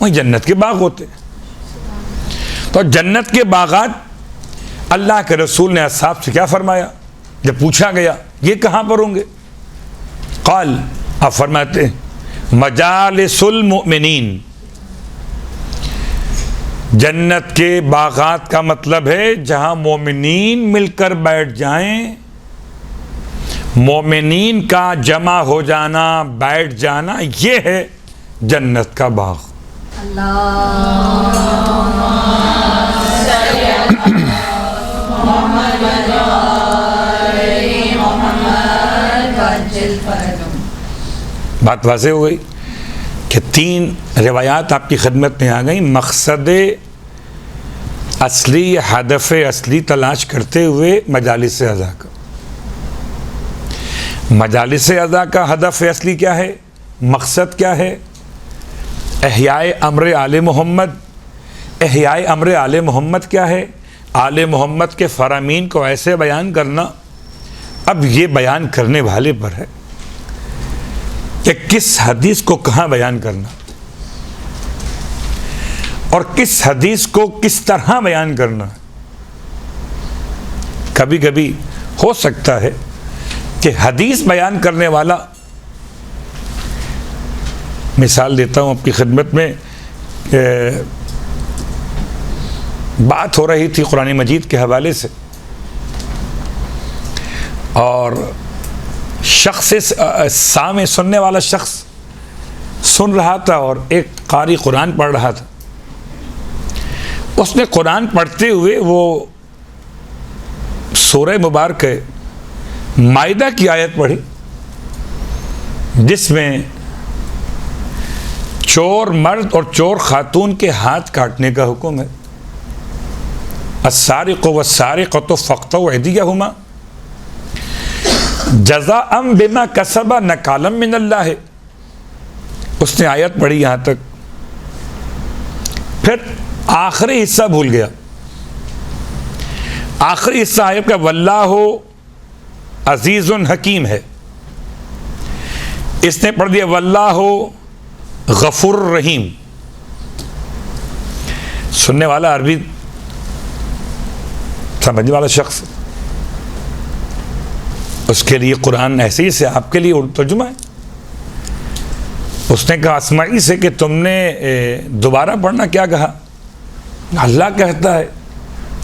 وہیں جنت کے باغ ہوتے ہیں۔ تو جنت کے باغات اللہ کے رسول نے اصحاب سے کیا فرمایا جب پوچھا گیا یہ کہاں پر ہوں گے؟ قال، آپ فرماتے ہیں مجالس المؤمنین، جنت کے باغات کا مطلب ہے جہاں مومنین مل کر بیٹھ جائیں، مومنین کا جمع ہو جانا، بیٹھ جانا، یہ ہے جنت کا باغ۔ بات واضح ہو گئی کہ 3 روایات آپ کی خدمت میں آ گئیں۔ مقصد اصلی ہدف اصلی تلاش کرتے ہوئے مجالس اعضاء کا. مجالس اعضاء کا ہدف اصلی کیا ہے؟ مقصد کیا ہے؟ احیاء امر آل محمد. احیاء امر آل محمد کیا ہے؟ آل محمد کے فرامین کو ایسے بیان کرنا. اب یہ بیان کرنے والے پر ہے کہ کس حدیث کو کہاں بیان کرنا اور کس حدیث کو کس طرح بیان کرنا. کبھی کبھی ہو سکتا ہے کہ حدیث بیان کرنے والا، مثال دیتا ہوں آپ کی خدمت میں، بات ہو رہی تھی قرآن مجید کے حوالے سے، اور شخص سامع سننے والا شخص سن رہا تھا اور ایک قاری قرآن پڑھ رہا تھا. اس نے قرآن پڑھتے ہوئے وہ سورہ مبارک مائدہ کی آیت پڑھی جس میں چور مرد اور چور خاتون کے ہاتھ کاٹنے کا حکم ہے. السارق والسارقۃ فاقطعوا ایدیہما جزاء بما کسبا نکالا من اللہ ہے. اس نے آیت پڑھی یہاں تک، پھر آخری حصہ بھول گیا. آخری حصہ آیت کا واللہ عزیز حکیم ہے. اس نے پڑھ دیا واللہ غفور رحیم. سننے والا عربی سمجھنے والا شخص، اس کے لیے قرآن ایسے ہی سے آپ کے لیے ترجمہ ہے. اس نے کہا اسماعی سے کہ تم نے دوبارہ پڑھنا کیا کہا؟ اللہ کہتا ہے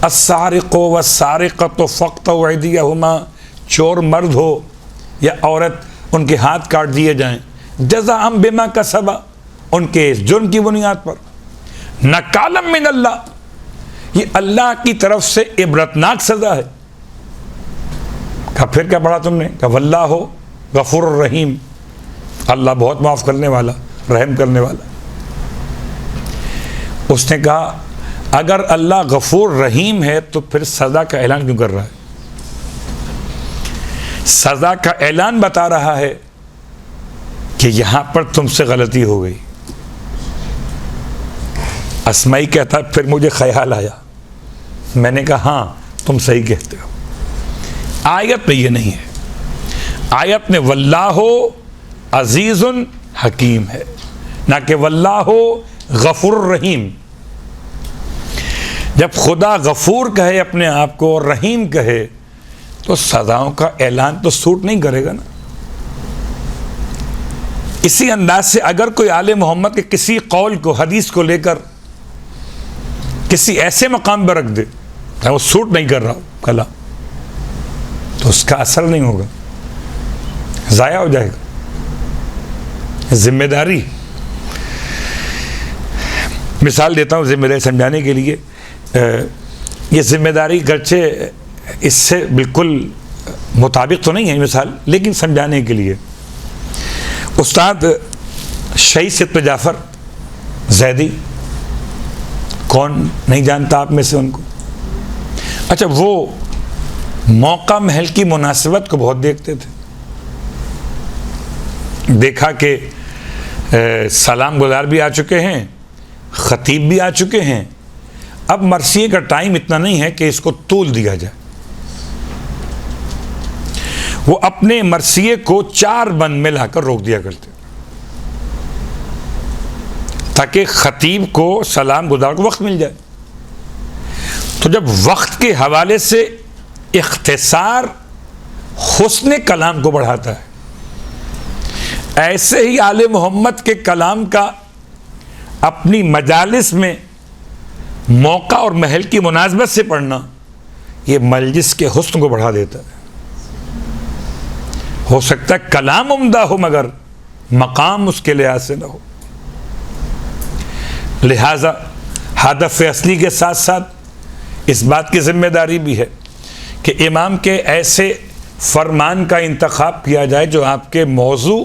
السارق والسارقۃ فاقطعوا ایدیہما، چور مرد ہو یا عورت ان کے ہاتھ کاٹ دیے جائیں، جزاء بما کسبا، ان کے جرم کی بنیاد پر، نکالا من اللہ، یہ اللہ کی طرف سے عبرتناک سزا ہے. کہا پھر کیا پڑھا تم نے؟ کہا واللہ غفور الرحیم، اللہ بہت معاف کرنے والا، رحم کرنے والا. اس نے کہا اگر اللہ غفور رحیم ہے تو پھر سزا کا اعلان کیوں کر رہا ہے؟ سزا کا اعلان بتا رہا ہے کہ یہاں پر تم سے غلطی ہو گئی. اسمائی کہتا پھر مجھے خیال آیا، میں نے کہا ہاں تم صحیح کہتے ہو. آیت میں یہ نہیں ہے، آیت میں واللہ عزیز حکیم ہے، نہ کہ واللہ غفور الرحیم. جب خدا غفور کہے اپنے آپ کو اور رحیم کہے تو سزاؤں کا اعلان تو سوٹ نہیں کرے گا نا. اسی انداز سے اگر کوئی آل محمد کے کسی قول کو، حدیث کو لے کر کسی ایسے مقام پر رکھ دے وہ سوٹ نہیں کر رہا کلام، تو اس کا اثر نہیں ہوگا، ضائع ہو جائے گا. ذمہ داری، مثال دیتا ہوں ذمہ داری سمجھانے کے لیے. یہ ذمہ داری گرچہ اس سے بالکل مطابق تو نہیں ہے مثال، لیکن سمجھانے کے لیے. استاد شہید سید جعفر زیدی، کون نہیں جانتا آپ میں سے ان کو؟ اچھا، وہ موقع محل کی مناسبت کو بہت دیکھتے تھے. دیکھا کہ سلام گزار بھی آ چکے ہیں، خطیب بھی آ چکے ہیں، اب مرثیے کا ٹائم اتنا نہیں ہے کہ اس کو طول دیا جائے. وہ اپنے مرثیے کو 4 بند میں لا کر روک دیا کرتے تاکہ خطیب کو، سلام گزار کو وقت مل جائے. تو جب وقت کے حوالے سے اختصار حسن کلام کو بڑھاتا ہے، ایسے ہی آل محمد کے کلام کا اپنی مجالس میں موقع اور محل کی مناسبت سے پڑھنا یہ مجلس کے حسن کو بڑھا دیتا ہے. ہو سکتا ہے کلام عمدہ ہو مگر مقام اس کے لحاظ سے نہ ہو. لہذا ہدف اصلی کے ساتھ ساتھ اس بات کی ذمہ داری بھی ہے کہ امام کے ایسے فرمان کا انتخاب کیا جائے جو آپ کے موضوع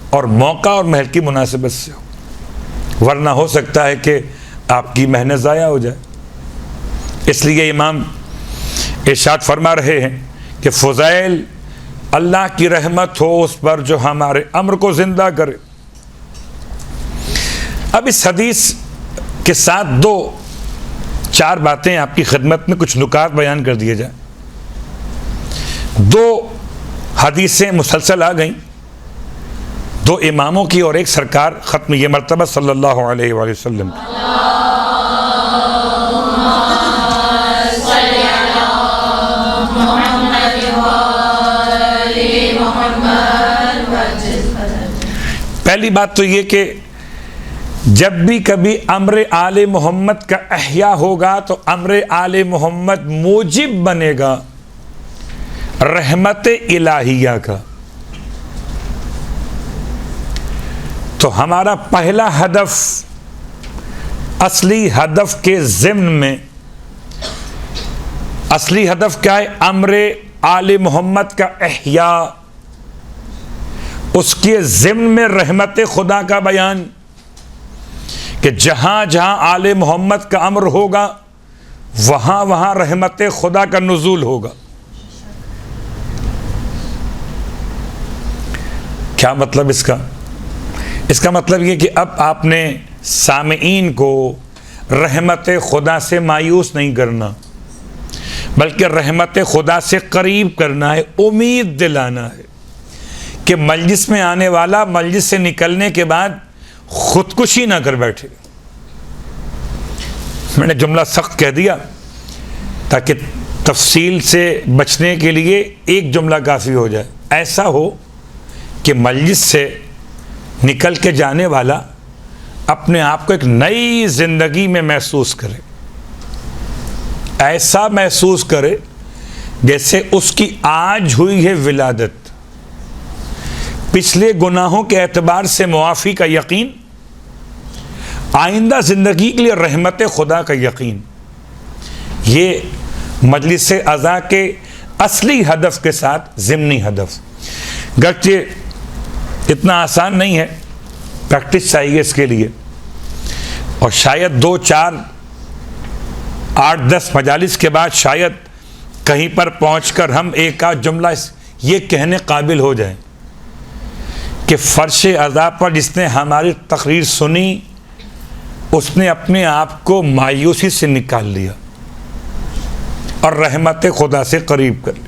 اور موقع اور محل کی مناسبت سے ہو، ورنہ ہو سکتا ہے کہ آپ کی محنت ضائع ہو جائے. اس لیے امام ارشاد فرما رہے ہیں کہ فضیل اللہ کی رحمت ہو اس پر جو ہمارے امر کو زندہ کرے. اب اس حدیث کے ساتھ 2-4 باتیں آپ کی خدمت میں کچھ نکات بیان کر دیے جائیں. 2 حدیثیں مسلسل آ گئیں، 2 اماموں کی اور ایک سرکار ختم یہ مرتبہ صلی اللہ علیہ وآلہ وسلم کی. پہلی بات تو یہ کہ جب بھی کبھی امر آل محمد کا احیاء ہوگا تو امر آل محمد موجب بنے گا رحمت الہیہ کا. تو ہمارا پہلا ہدف، اصلی ہدف کے ضمن میں، اصلی ہدف کیا ہے؟ امر آل محمد کا احیاء، اس کے ضمن میں رحمت خدا کا بیان، کہ جہاں جہاں آل محمد کا امر ہوگا وہاں وہاں رحمت خدا کا نزول ہوگا. کیا مطلب اس کا؟ اس کا مطلب یہ کہ اب آپ نے سامعین کو رحمت خدا سے مایوس نہیں کرنا، بلکہ رحمت خدا سے قریب کرنا ہے، امید دلانا ہے کہ مجلس میں آنے والا مجلس سے نکلنے کے بعد خودکشی نہ کر بیٹھے. میں نے جملہ سخت کہہ دیا تاکہ تفصیل سے بچنے کے لیے ایک جملہ کافی ہو جائے. ایسا ہو کہ مجلس سے نکل کے جانے والا اپنے آپ کو ایک نئی زندگی میں محسوس کرے، ایسا محسوس کرے جیسے اس کی آج ہوئی ہے ولادت، پچھلے گناہوں کے اعتبار سے معافی کا یقین، آئندہ زندگی کے لیے رحمت خدا کا یقین. یہ مجلس عزا کے اصلی ہدف کے ساتھ ضمنی ہدف. گرچہ اتنا آسان نہیں ہے، پریکٹس چاہیے اس کے لیے، اور شاید 2 4 8 10 مجالس کے بعد شاید کہیں پر پہنچ کر ہم ایک آدھ جملہ یہ کہنے قابل ہو جائیں کہ فرش عزا پر جس نے ہماری تقریر سنی اس نے اپنے آپ کو مایوسی سے نکال لیا اور رحمت خدا سے قریب کر لی.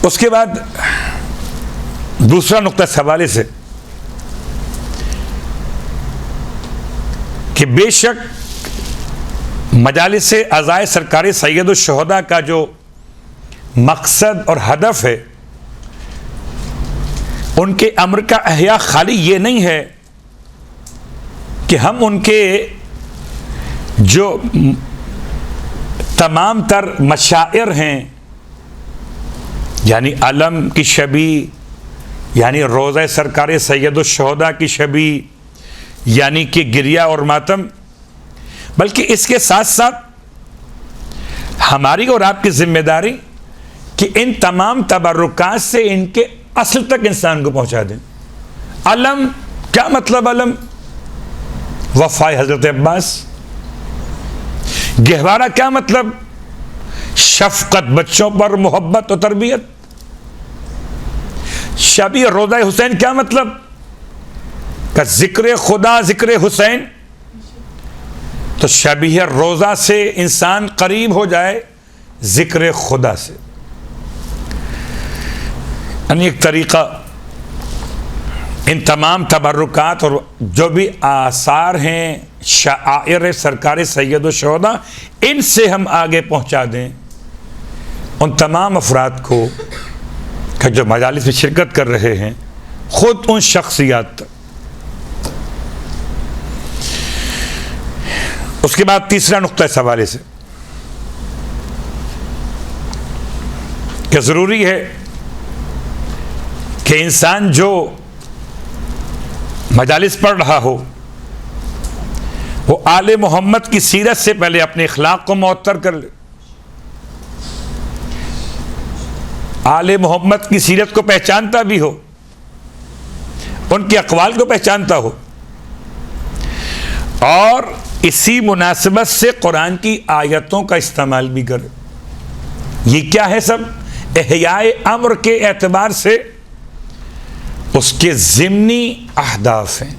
اس کے بعد دوسرا نقطہ اس حوالے سے کہ بے شک مجالس عزائے سرکار سید الشہداء کا جو مقصد اور ہدف ہے، ان کے امر کا احیاء خالی یہ نہیں ہے کہ ہم ان کے جو تمام تر مشاعر ہیں، یعنی علم کی شبی، یعنی روضہ سرکار سید الشہداء کی شبی، یعنی کہ گریہ اور ماتم، بلکہ اس کے ساتھ ساتھ ہماری اور آپ کی ذمہ داری کہ ان تمام تبرکات سے ان کے اصل تک انسان کو پہنچا دیں. علم کیا مطلب؟ علم وفائے حضرت عباس. گہوارہ کیا مطلب؟ شفقت بچوں پر، محبت و تربیت. شبیہ روضہ حسین کیا مطلب؟ کہ ذکر خدا، ذکر حسین. تو شبیہ روضہ سے انسان قریب ہو جائے ذکر خدا سے. یعنی ایک طریقہ ان تمام تبرکات اور جو بھی آثار ہیں، شعائر سرکار سید الشہداء، ان سے ہم آگے پہنچا دیں ان تمام افراد کو کہ جو مجالس میں شرکت کر رہے ہیں، خود ان شخصیات تک. اس کے بعد تیسرا نقطہ اس حوالے سے کہ ضروری ہے کہ انسان جو مجالس پڑھ رہا ہو وہ آل محمد کی سیرت سے پہلے اپنے اخلاق کو معطر کر لے، آل محمد کی سیرت کو پہچانتا بھی ہو، ان کے اقوال کو پہچانتا ہو، اور اسی مناسبت سے قرآن کی آیتوں کا استعمال بھی کرے. یہ کیا ہے؟ سب احیاء امر کے اعتبار سے اس کے ضمنی اہداف ہیں.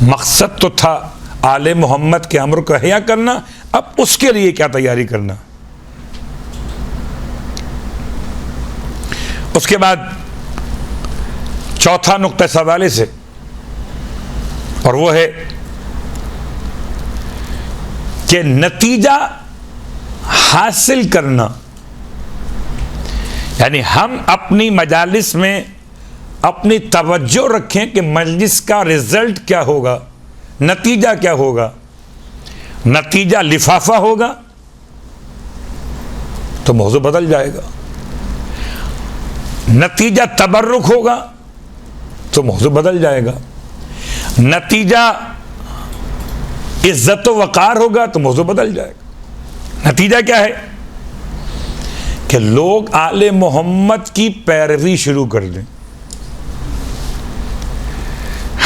مقصد تو تھا آل محمد کے امر کو احیا کرنا، اب اس کے لیے کیا تیاری کرنا. اس کے بعد چوتھا نقطہ اس حوالے سے، اور وہ ہے کہ نتیجہ حاصل کرنا. یعنی ہم اپنی مجالس میں اپنی توجہ رکھیں کہ مجلس کا رزلٹ کیا ہوگا، نتیجہ کیا ہوگا. نتیجہ لفافہ ہوگا تو موضوع بدل جائے گا، نتیجہ تبرک ہوگا تو موضوع بدل جائے گا، نتیجہ عزت و وقار ہوگا تو موضوع بدل جائے گا. نتیجہ کیا ہے؟ کہ لوگ آل محمد کی پیروی شروع کر دیں.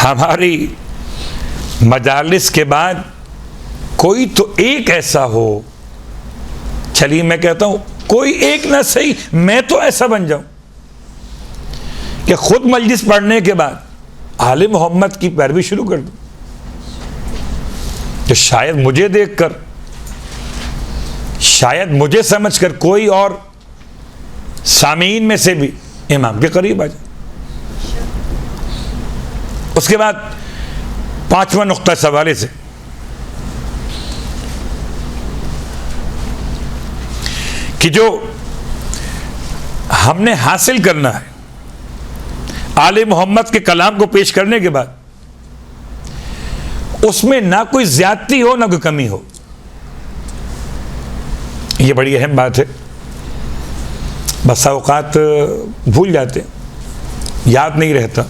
ہماری مجالس کے بعد کوئی تو ایک ایسا ہو، چلیے میں کہتا ہوں کوئی ایک نہ صحیح، میں تو ایسا بن جاؤں کہ خود مجلس پڑھنے کے بعد آل محمد کی پیروی شروع کر دوں، کہ شاید مجھے دیکھ کر، شاید مجھے سمجھ کر کوئی اور سامعین میں سے بھی امام کے قریب آ جائے. اس کے بعد پانچواں نقطہ اس حوالے سے کہ جو ہم نے حاصل کرنا ہے آل محمد کے کلام کو پیش کرنے کے بعد، اس میں نہ کوئی زیادتی ہو نہ کوئی کمی ہو. یہ بڑی اہم بات ہے. بسا اوقات بھول جاتے، یاد نہیں رہتا.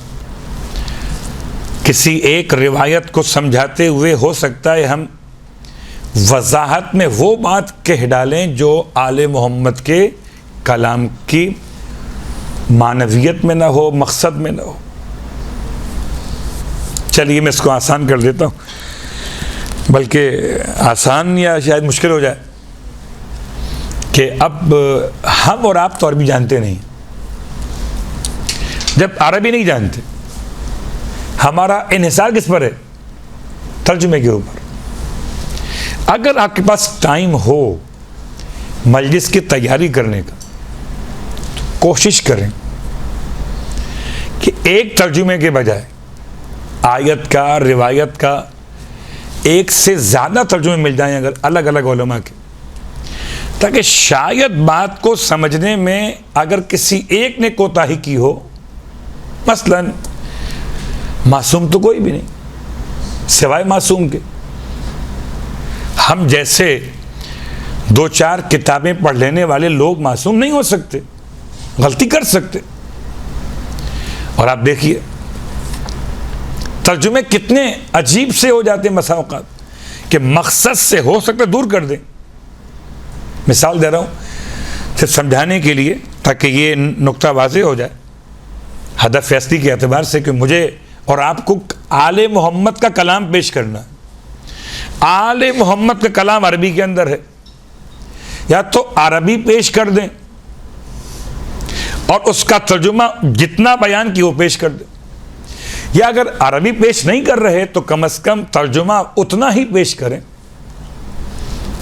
کسی ایک روایت کو سمجھاتے ہوئے ہو سکتا ہے ہم وضاحت میں وہ بات کہہ ڈالیں جو آل محمد کے کلام کی معنویت میں نہ ہو، مقصد میں نہ ہو. چلیے میں اس کو آسان کر دیتا ہوں، بلکہ آسان یا شاید مشکل ہو جائے کہ اب ہم اور آپ تو عربی جانتے نہیں. جب عربی نہیں جانتے، ہمارا انحصار کس پر ہے؟ ترجمے کے اوپر. اگر آپ کے پاس ٹائم ہو مجلس کی تیاری کرنے کا تو کوشش کریں کہ ایک ترجمے کے بجائے آیت کا، روایت کا ایک سے زیادہ ترجمے مل جائیں اگر الگ الگ علماء کے، تاکہ شاید بات کو سمجھنے میں اگر کسی ایک نے کوتاہی کی ہو، مثلا معصوم تو کوئی بھی نہیں سوائے معصوم کے. ہم جیسے دو چار کتابیں پڑھ لینے والے لوگ معصوم نہیں ہو سکتے، غلطی کر سکتے. اور آپ دیکھیے ترجمے کتنے عجیب سے ہو جاتے ہیں مسا اوقات کہ مقصد سے ہو سکتا ہے دور کر دیں. مثال دے رہا ہوں صرف سمجھانے کے لیے تاکہ یہ نقطہ واضح ہو جائے ہدف فیصلی کے اعتبار سے کہ مجھے اور آپ کو آل محمد کا کلام پیش کرنا ہے. آل محمد کا کلام عربی کے اندر ہے، یا تو عربی پیش کر دیں اور اس کا ترجمہ جتنا بیان کی وہ پیش کر دیں، یا اگر عربی پیش نہیں کر رہے تو کم از کم ترجمہ اتنا ہی پیش کریں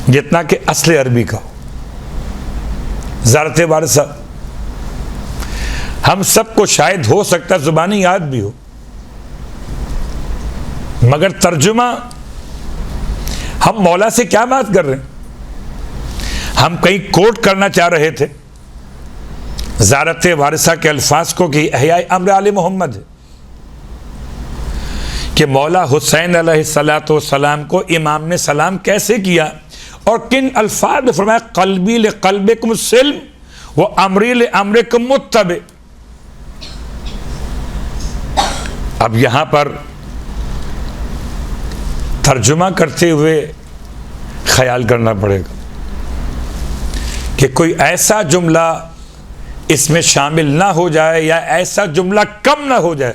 جتنا کہ اصل عربی کا ہو. زارت وارثہ ہم سب کو شاید ہو سکتا زبانی یاد بھی ہو، مگر ترجمہ ہم مولا سے کیا بات کر رہے ہیں؟ ہم کہیں کوٹ کرنا چاہ رہے تھے زارت وارثہ کے الفاظ کو کہ احیاء امر آل محمد ہے، کہ مولا حسین علیہ الصلوۃ والسلام کو امام نے سلام کیسے کیا اور کن الفاظ میں فرمایا قلبی لقلبکم السلم و امری لامرکم متبع. اب یہاں پر ترجمہ کرتے ہوئے خیال کرنا پڑے گا کہ کوئی ایسا جملہ اس میں شامل نہ ہو جائے یا ایسا جملہ کم نہ ہو جائے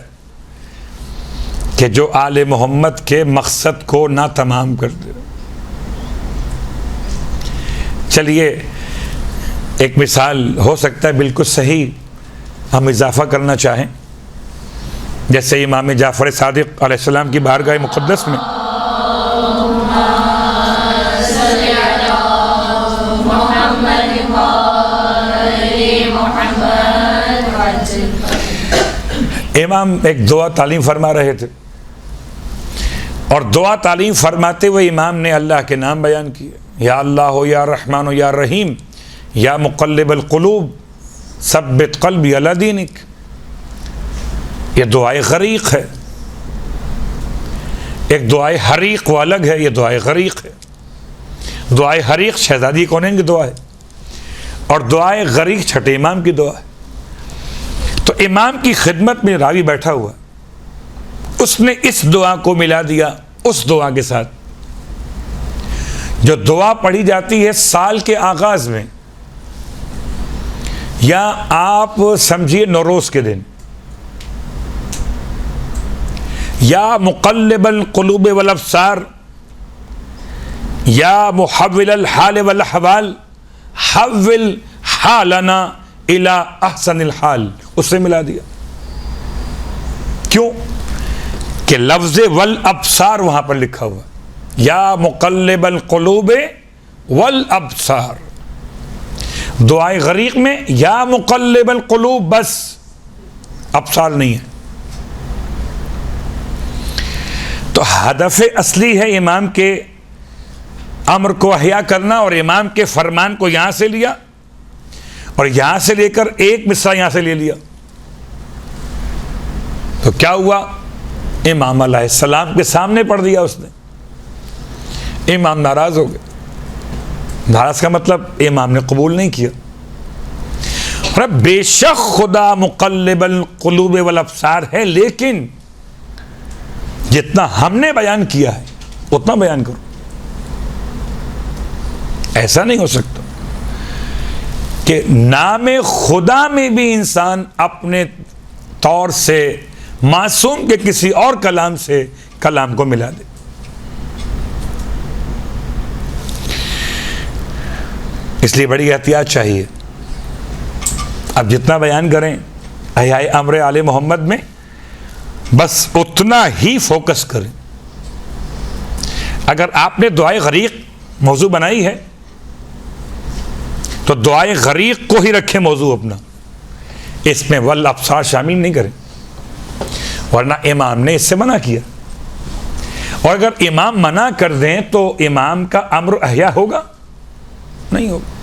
کہ جو آل محمد کے مقصد کو نہ تمام کر دے. چلیے ایک مثال ہو سکتا ہے بالکل صحیح ہم اضافہ کرنا چاہیں، جیسے امام جعفر صادق علیہ السلام کی بارگاہ مقدس میں امام ایک دعا تعلیم فرما رہے تھے، اور دعا تعلیم فرماتے ہوئے امام نے اللہ کے نام بیان کیے، یا اللہ یا رحمان یا رحیم یا مقلب القلوب ثبت قلبی علی دینک. یہ دعائے غریق ہے. ایک دعائے حریق وہ الگ ہے، یہ دعائے غریق ہے. دعائے حریق شہزادی کونین کی دعا ہے، اور دعائے غریق چھٹے امام کی دعا ہے. تو امام کی خدمت میں راوی بیٹھا ہوا، اس نے اس دعا کو ملا دیا اس دعا کے ساتھ جو دعا پڑھی جاتی ہے سال کے آغاز میں، یا آپ سمجھیے نوروز کے دن. یا مقلب القلوب والابصار یا محول الحال والاحوال حول حالنا الى احسن الحال، اس سے ملا دیا. کیوں کہ لفظ والابصار وہاں پر لکھا ہوا، یا مقلب القلوب والابصار. دعائے غریق میں یا مقلب القلوب بس، ابصار نہیں ہے. تو ہدف اصلی ہے امام کے امر کو احیا کرنا، اور امام کے فرمان کو یہاں سے لیا اور یہاں سے لے کر ایک مصرع یہاں سے لے لیا. تو کیا ہوا؟ امام علیہ السلام کے سامنے پڑھ دیا اس نے. امام ناراض ہو گئے. ناراض کا مطلب امام نے قبول نہیں کیا. اور بے شک خدا مقلب القلوب والابصار ہے، لیکن جتنا ہم نے بیان کیا ہے اتنا بیان کرو. ایسا نہیں ہو سکتا کہ نام خدا میں بھی انسان اپنے طور سے معصوم کے کسی اور کلام سے کلام کو ملا دے. اس لیے بڑی احتیاط چاہیے. اب جتنا بیان کریں احیاء امر آل محمد میں بس اتنا ہی فوکس کریں. اگر آپ نے دعائے غریق موضوع بنائی ہے تو دعائے غریق کو ہی رکھیں موضوع اپنا، اس میں والابصار شامل نہیں کریں، ورنہ امام نے اس سے منع کیا. اور اگر امام منع کر دیں تو امام کا امر احیا ہوگا؟ نہیں ہوگا.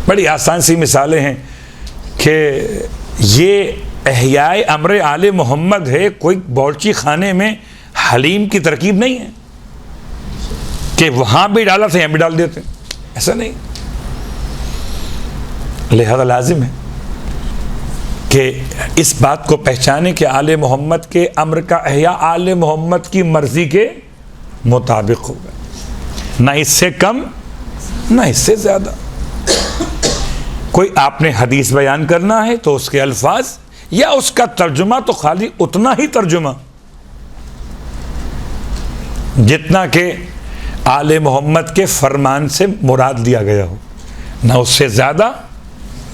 بڑی آسان سی مثالیں ہیں کہ یہ احیاء امر آل محمد ہے، کوئی باورچی خانے میں حلیم کی ترکیب نہیں ہے کہ وہاں بھی ڈالا تھا یہاں بھی ڈال دیتے، ایسا نہیں. لہذا لازم ہے کہ اس بات کو پہچانے کہ آل محمد کے امر کا احیاء آل محمد کی مرضی کے مطابق ہوگا، نہ اس سے کم نہ اس سے زیادہ. کوئی آپ نے حدیث بیان کرنا ہے تو اس کے الفاظ یا اس کا ترجمہ تو خالی اتنا ہی ترجمہ جتنا کہ آل محمد کے فرمان سے مراد دیا گیا ہو، نہ اس سے زیادہ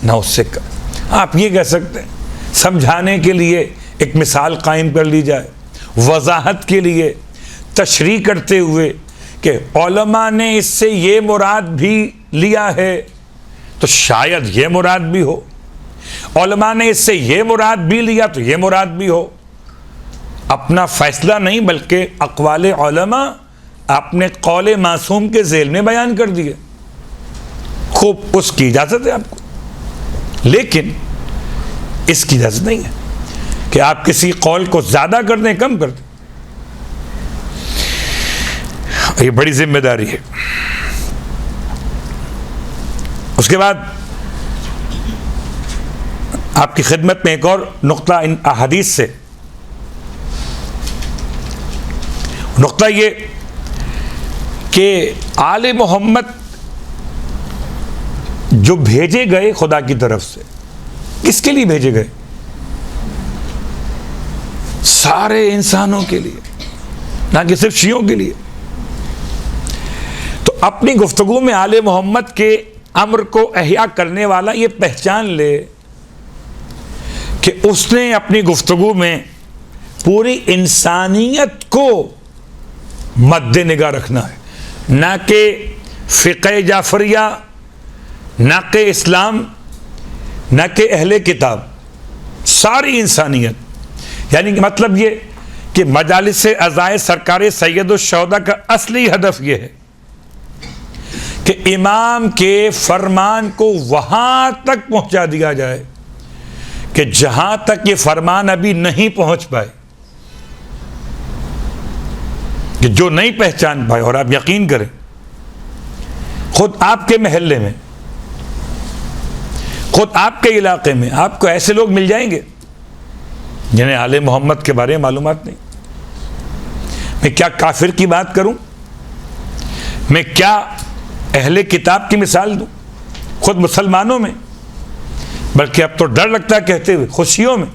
نہ اس سے کم. آپ یہ کہہ سکتے ہیں سمجھانے کے لیے ایک مثال قائم کر لی جائے، وضاحت کے لیے تشریح کرتے ہوئے کہ علماء نے اس سے یہ مراد بھی لیا ہے تو شاید یہ مراد بھی ہو، علماء نے اس سے یہ مراد بھی لیا تو یہ مراد بھی ہو. اپنا فیصلہ نہیں بلکہ اقوال علماء اپنے قول معصوم کے ذیل میں بیان کر دیے. خوب، اس کی اجازت ہے آپ کو، لیکن اس کی اجازت نہیں ہے کہ آپ کسی قول کو زیادہ کر دیں کم کر دیں. یہ بڑی ذمہ داری ہے. اس کے بعد آپ کی خدمت میں ایک اور نقطہ ان احادیث سے، نقطہ یہ کہ آل محمد جو بھیجے گئے خدا کی طرف سے، کس کے لیے بھیجے گئے؟ سارے انسانوں کے لیے، نہ کہ صرف شیعوں کے لیے۔ تو اپنی گفتگو میں آل محمد کے امر کو احیا کرنے والا یہ پہچان لے کہ اس نے اپنی گفتگو میں پوری انسانیت کو مد نگاہ رکھنا ہے، نہ کہ فقہ جعفریہ، نہ کہ اسلام، نہ کہ اہل کتاب، ساری انسانیت۔ یعنی کہ مطلب یہ کہ مجالس عزائے سرکار سید الشہداء کا اصلی ہدف یہ ہے کہ امام کے فرمان کو وہاں تک پہنچا دیا جائے کہ جہاں تک یہ فرمان ابھی نہیں پہنچ پائے، کہ جو نہیں پہچان پائے۔ اور آپ یقین کریں، خود آپ کے محلے میں، خود آپ کے علاقے میں آپ کو ایسے لوگ مل جائیں گے جنہیں آل محمد کے بارے میں معلومات نہیں۔ میں کیا کافر کی بات کروں، میں کیا اہل کتاب کی مثال دوں، خود مسلمانوں میں، بلکہ اب تو ڈر لگتا ہے کہتے ہوئے خوشیوں میں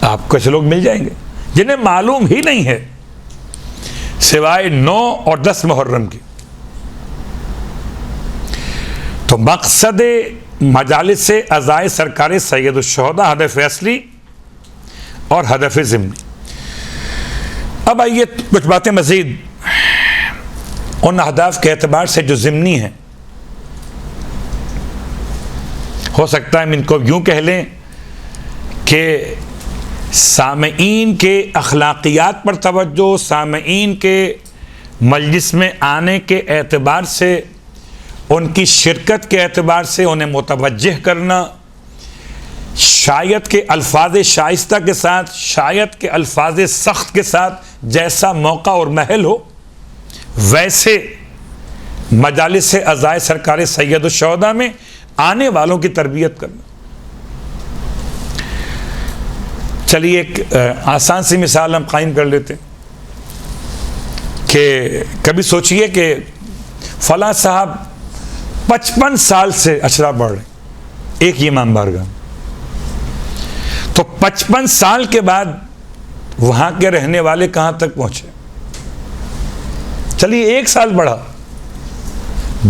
آپ کو ایسے لوگ مل جائیں گے جنہیں معلوم ہی نہیں ہے سوائے 9 اور 10 محرم کی۔ تو مقصد مجالس عزائے سرکار سید الشہداء ہدف اصلی اور ہدف ضمنی۔ اب آئیے کچھ باتیں مزید ان اہداف کے اعتبار سے جو ضمنی ہیں، ہو سکتا ہے ہم ان کو یوں کہہ لیں کہ سامعین کے اخلاقیات پر توجہ، سامعین کے مجلس میں آنے کے اعتبار سے، ان کی شرکت کے اعتبار سے انہیں متوجہ کرنا، شاید کے الفاظ شائستہ کے ساتھ، شاید کے الفاظ سخت کے ساتھ، جیسا موقع اور محل ہو ویسے مجالس عزائے سرکار سید الشہداء میں آنے والوں کی تربیت کرنا۔ چلیے ایک آسان سی مثال ہم قائم کر لیتے ہیں کہ کبھی سوچئے کہ فلاں صاحب 55 سال سے اشرا پڑھ رہے ہیں ایک ہی امام بارگاہ، تو 55 سال کے بعد وہاں کے رہنے والے کہاں تک پہنچے؟ چلیے 1 سال پڑھا،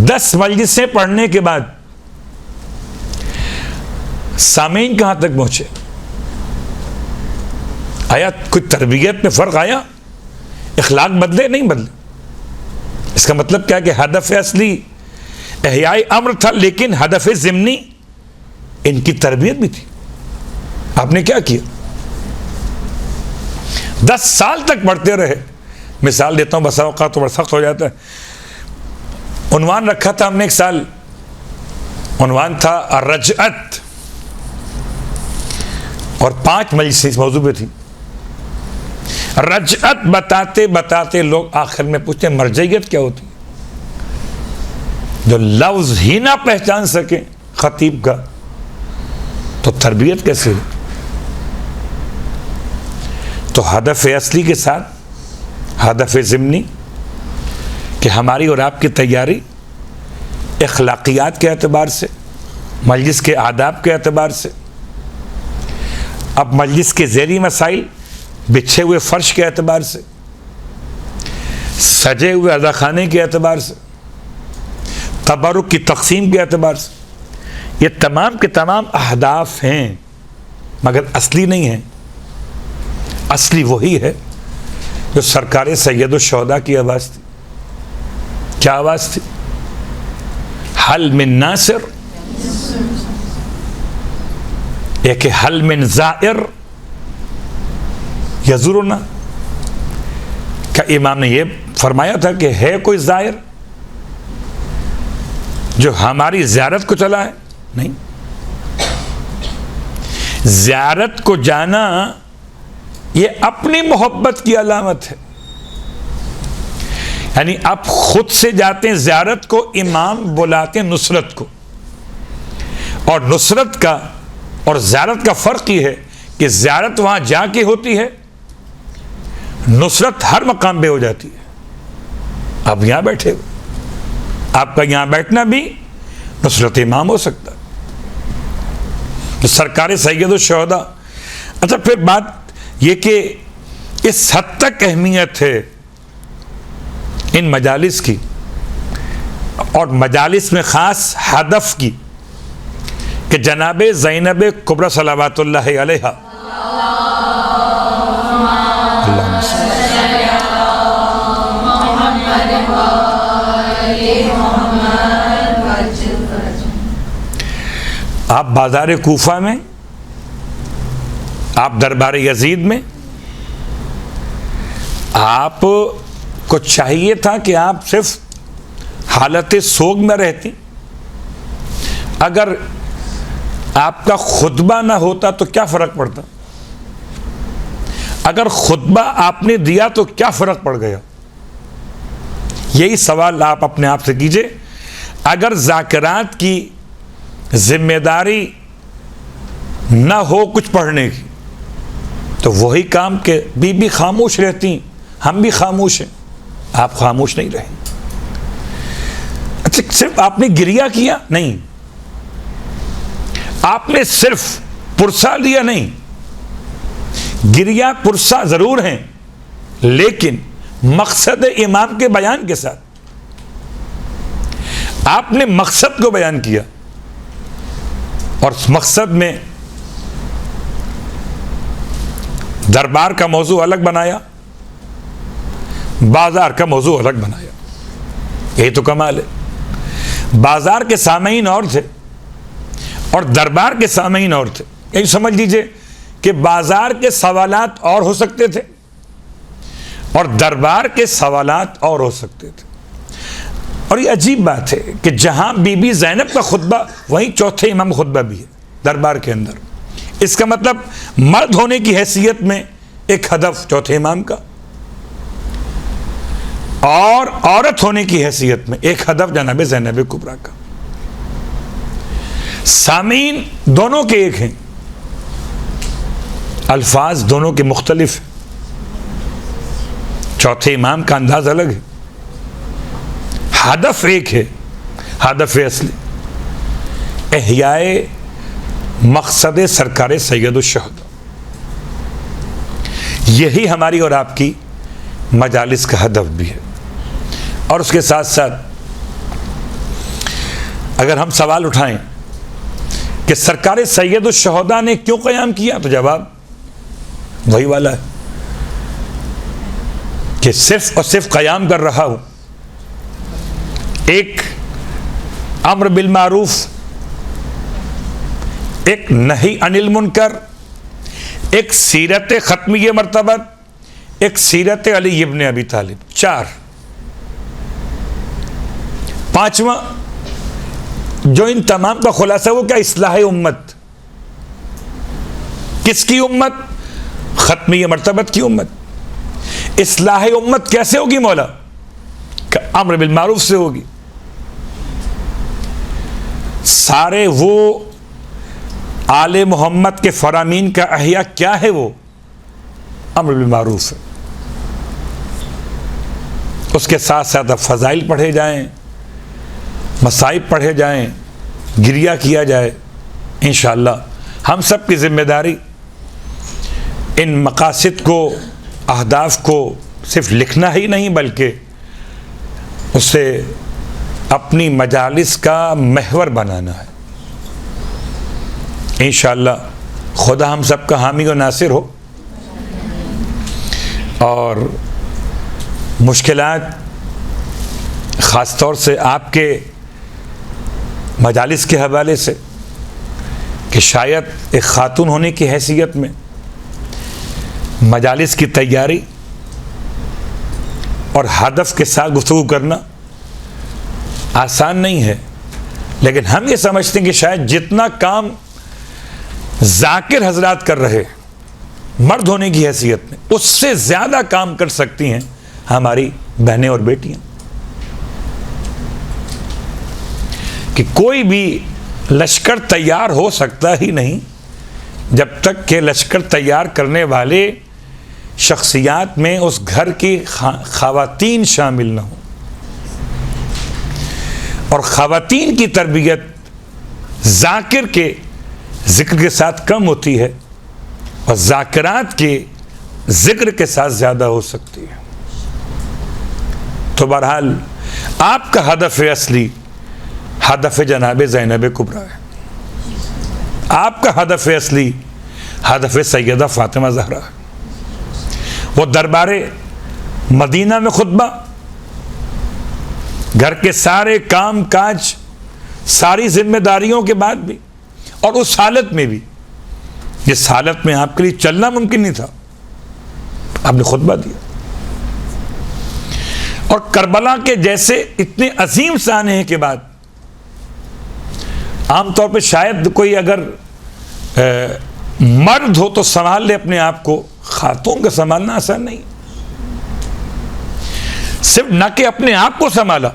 10 مجلسیں پڑھنے کے بعد سامعین کہاں تک پہنچے؟ آیا کچھ تربیت میں فرق آیا؟ اخلاق بدلے؟ نہیں بدلے۔ اس کا مطلب کیا کہ ہدف اصلی احیاء امر تھا، لیکن ہدف ضمنی ان کی تربیت بھی تھی۔ آپ نے کیا کیا؟ 10 سال تک پڑھتے رہے۔ مثال دیتا ہوں، بسا اوقات تو بڑا سخت ہو جاتا ہے۔ عنوان رکھا تھا ہم نے ایک سال، عنوان تھا الرجعت، اور 5 مجلس اس موضوع پہ تھی۔ رجعت بتاتے بتاتے لوگ آخر میں پوچھتے ہیں مرجعیت کیا ہوتی ہے؟ جو لفظ ہی نہ پہچان سکے خطیب کا تو تربیت کیسے ہو؟ تو ہدف اصلی کے ساتھ ہدف ضمنی کہ ہماری اور آپ کی تیاری اخلاقیات کے اعتبار سے، مجلس کے آداب کے اعتبار سے، اب مجلس کے ذیلی مسائل، بچھے ہوئے فرش کے اعتبار سے، سجے ہوئے عزاخانے کے اعتبار سے، تبرک کی تقسیم کے اعتبار سے، یہ تمام کے تمام اہداف ہیں، مگر اصلی نہیں ہیں۔ اصلی وہی ہے جو سرکار سید الشہداء کی آواز تھی۔ کیا آواز تھی؟ حل من ناصر، ایک حل من زائر یزورنا۔ کیا امام نے یہ فرمایا تھا کہ ہے کوئی زائر جو ہماری زیارت کو چلا ہے؟ نہیں۔ زیارت کو جانا یہ اپنی محبت کی علامت ہے، یعنی آپ خود سے جاتے ہیں زیارت کو، امام بلاتے ہیں نصرت کو۔ اور نصرت کا اور زیارت کا فرق یہ ہے کہ زیارت وہاں جا کے ہوتی ہے، نصرت ہر مقام پہ ہو جاتی ہے۔ آپ یہاں بیٹھے ہو، آپ کا یہاں بیٹھنا بھی نصرت امام ہو سکتا ہے۔ تو سرکار سید الشہداء اچھا پھر بات یہ کہ اس حد تک اہمیت ہے ان مجالس کی اور مجالس میں خاص ہدف کی کہ جناب زینب کبریٰ صلوات اللہ علیہا آپ بازار کوفہ میں، آپ دربار یزید میں، آپ کو چاہیے تھا کہ آپ صرف حالت سوگ میں رہتی. اگر آپ کا خطبہ نہ ہوتا تو کیا فرق پڑتا؟ اگر خطبہ آپ نے دیا تو کیا فرق پڑ گیا؟ یہی سوال آپ اپنے آپ سے کیجئے. اگر ذاکرات کی ذمہ داری نہ ہو کچھ پڑھنے کی تو وہی کام کہ بی بی خاموش رہتی، ہم بھی خاموش ہیں، آپ خاموش نہیں رہیں. اچھا صرف آپ نے گریہ کیا نہیں، آپ نے صرف پرسہ لیا نہیں. گریہ پرسہ ضرور ہیں لیکن مقصد امام کے بیان کے ساتھ. آپ نے مقصد کو بیان کیا اور مقصد میں دربار کا موضوع الگ بنایا، بازار کا موضوع الگ بنایا. یہی تو کمال ہے. بازار کے سامعین اور تھے اور دربار کے سامعین اور تھے. یہی سمجھ لیجئے کہ بازار کے سوالات اور ہو سکتے تھے اور دربار کے سوالات اور ہو سکتے تھے. اور یہ عجیب بات ہے کہ جہاں بی بی زینب کا خطبہ وہیں چوتھے امام خطبہ بھی ہے دربار کے اندر. اس کا مطلب مرد ہونے کی حیثیت میں ایک ہدف چوتھے امام کا اور عورت ہونے کی حیثیت میں ایک ہدف جناب زینب کبریٰ کا. سامعین دونوں کے ایک ہیں، الفاظ دونوں کے مختلف ہیں. چوتھے امام کا انداز الگ ہے، ہدف ایک ہے، ہدف اصلی احیاء مقصد سرکار سید الشہداء. یہی ہماری اور آپ کی مجالس کا ہدف بھی ہے. اور اس کے ساتھ ساتھ اگر ہم سوال اٹھائیں کہ سرکار سید الشہداء نے کیوں قیام کیا تو جواب وہی والا ہے کہ صرف اور صرف قیام کر رہا ہوں. ایک امر بالمعروف، ایک نہی عن المنکر، ایک سیرت ختمیہ مرتبت، ایک سیرت علی ابن ابی طالب. 4. 5واں جو ان تمام کا خلاصہ وہ کیا؟ اصلاح امت. کس کی امت؟ ختمیہ مرتبت کی امت. اصلاح امت کیسے ہوگی مولا؟ امر بالمعروف سے ہوگی. سارے وہ آل محمد کے فرامین کا احیاء کیا ہے؟ وہ امر بالمعروف ہے. اس کے ساتھ ساتھ اب فضائل پڑھے جائیں، مصائب پڑھے جائیں، گریہ کیا جائے. انشاءاللہ ہم سب کی ذمہ داری ان مقاصد کو، اہداف کو صرف لکھنا ہی نہیں بلکہ اسے اپنی مجالس کا محور بنانا ہے. انشاءاللہ خدا ہم سب کا حامی و ناصر ہو. اور مشکلات خاص طور سے آپ کے مجالس کے حوالے سے کہ شاید ایک خاتون ہونے کی حیثیت میں مجالس کی تیاری اور ہدف کے ساتھ گفتگو کرنا آسان نہیں ہے. لیکن ہم یہ سمجھتے ہیں کہ شاید جتنا کام ذاکر حضرات کر رہے مرد ہونے کی حیثیت میں، اس سے زیادہ کام کر سکتی ہیں ہماری بہنیں اور بیٹیاں. کہ کوئی بھی لشکر تیار ہو سکتا ہی نہیں جب تک کہ لشکر تیار کرنے والے شخصیات میں اس گھر کی خواتین شامل نہ ہوں. اور خواتین کی تربیت ذاکر کے ذکر کے ساتھ کم ہوتی ہے اور ذاکرات کے ذکر کے ساتھ زیادہ ہو سکتی ہے. تو بہرحال آپ کا ہدف اصلی ہدف جناب زینب کبریٰ ہے. آپ کا ہدف اصلی ہدف سیدہ فاطمہ زہرا ہے. وہ دربار مدینہ میں خطبہ، گھر کے سارے کام کاج، ساری ذمہ داریوں کے بعد بھی، اور اس حالت میں بھی جس حالت میں آپ کے لیے چلنا ممکن نہیں تھا، آپ نے خطبہ دیا. اور کربلا کے جیسے اتنے عظیم سانحے کے بعد عام طور پہ شاید کوئی اگر مرد ہو تو سنبھال لے اپنے آپ کو، خاتون کا سنبھالنا آسان نہیں. صرف نہ کہ اپنے آپ کو سنبھالا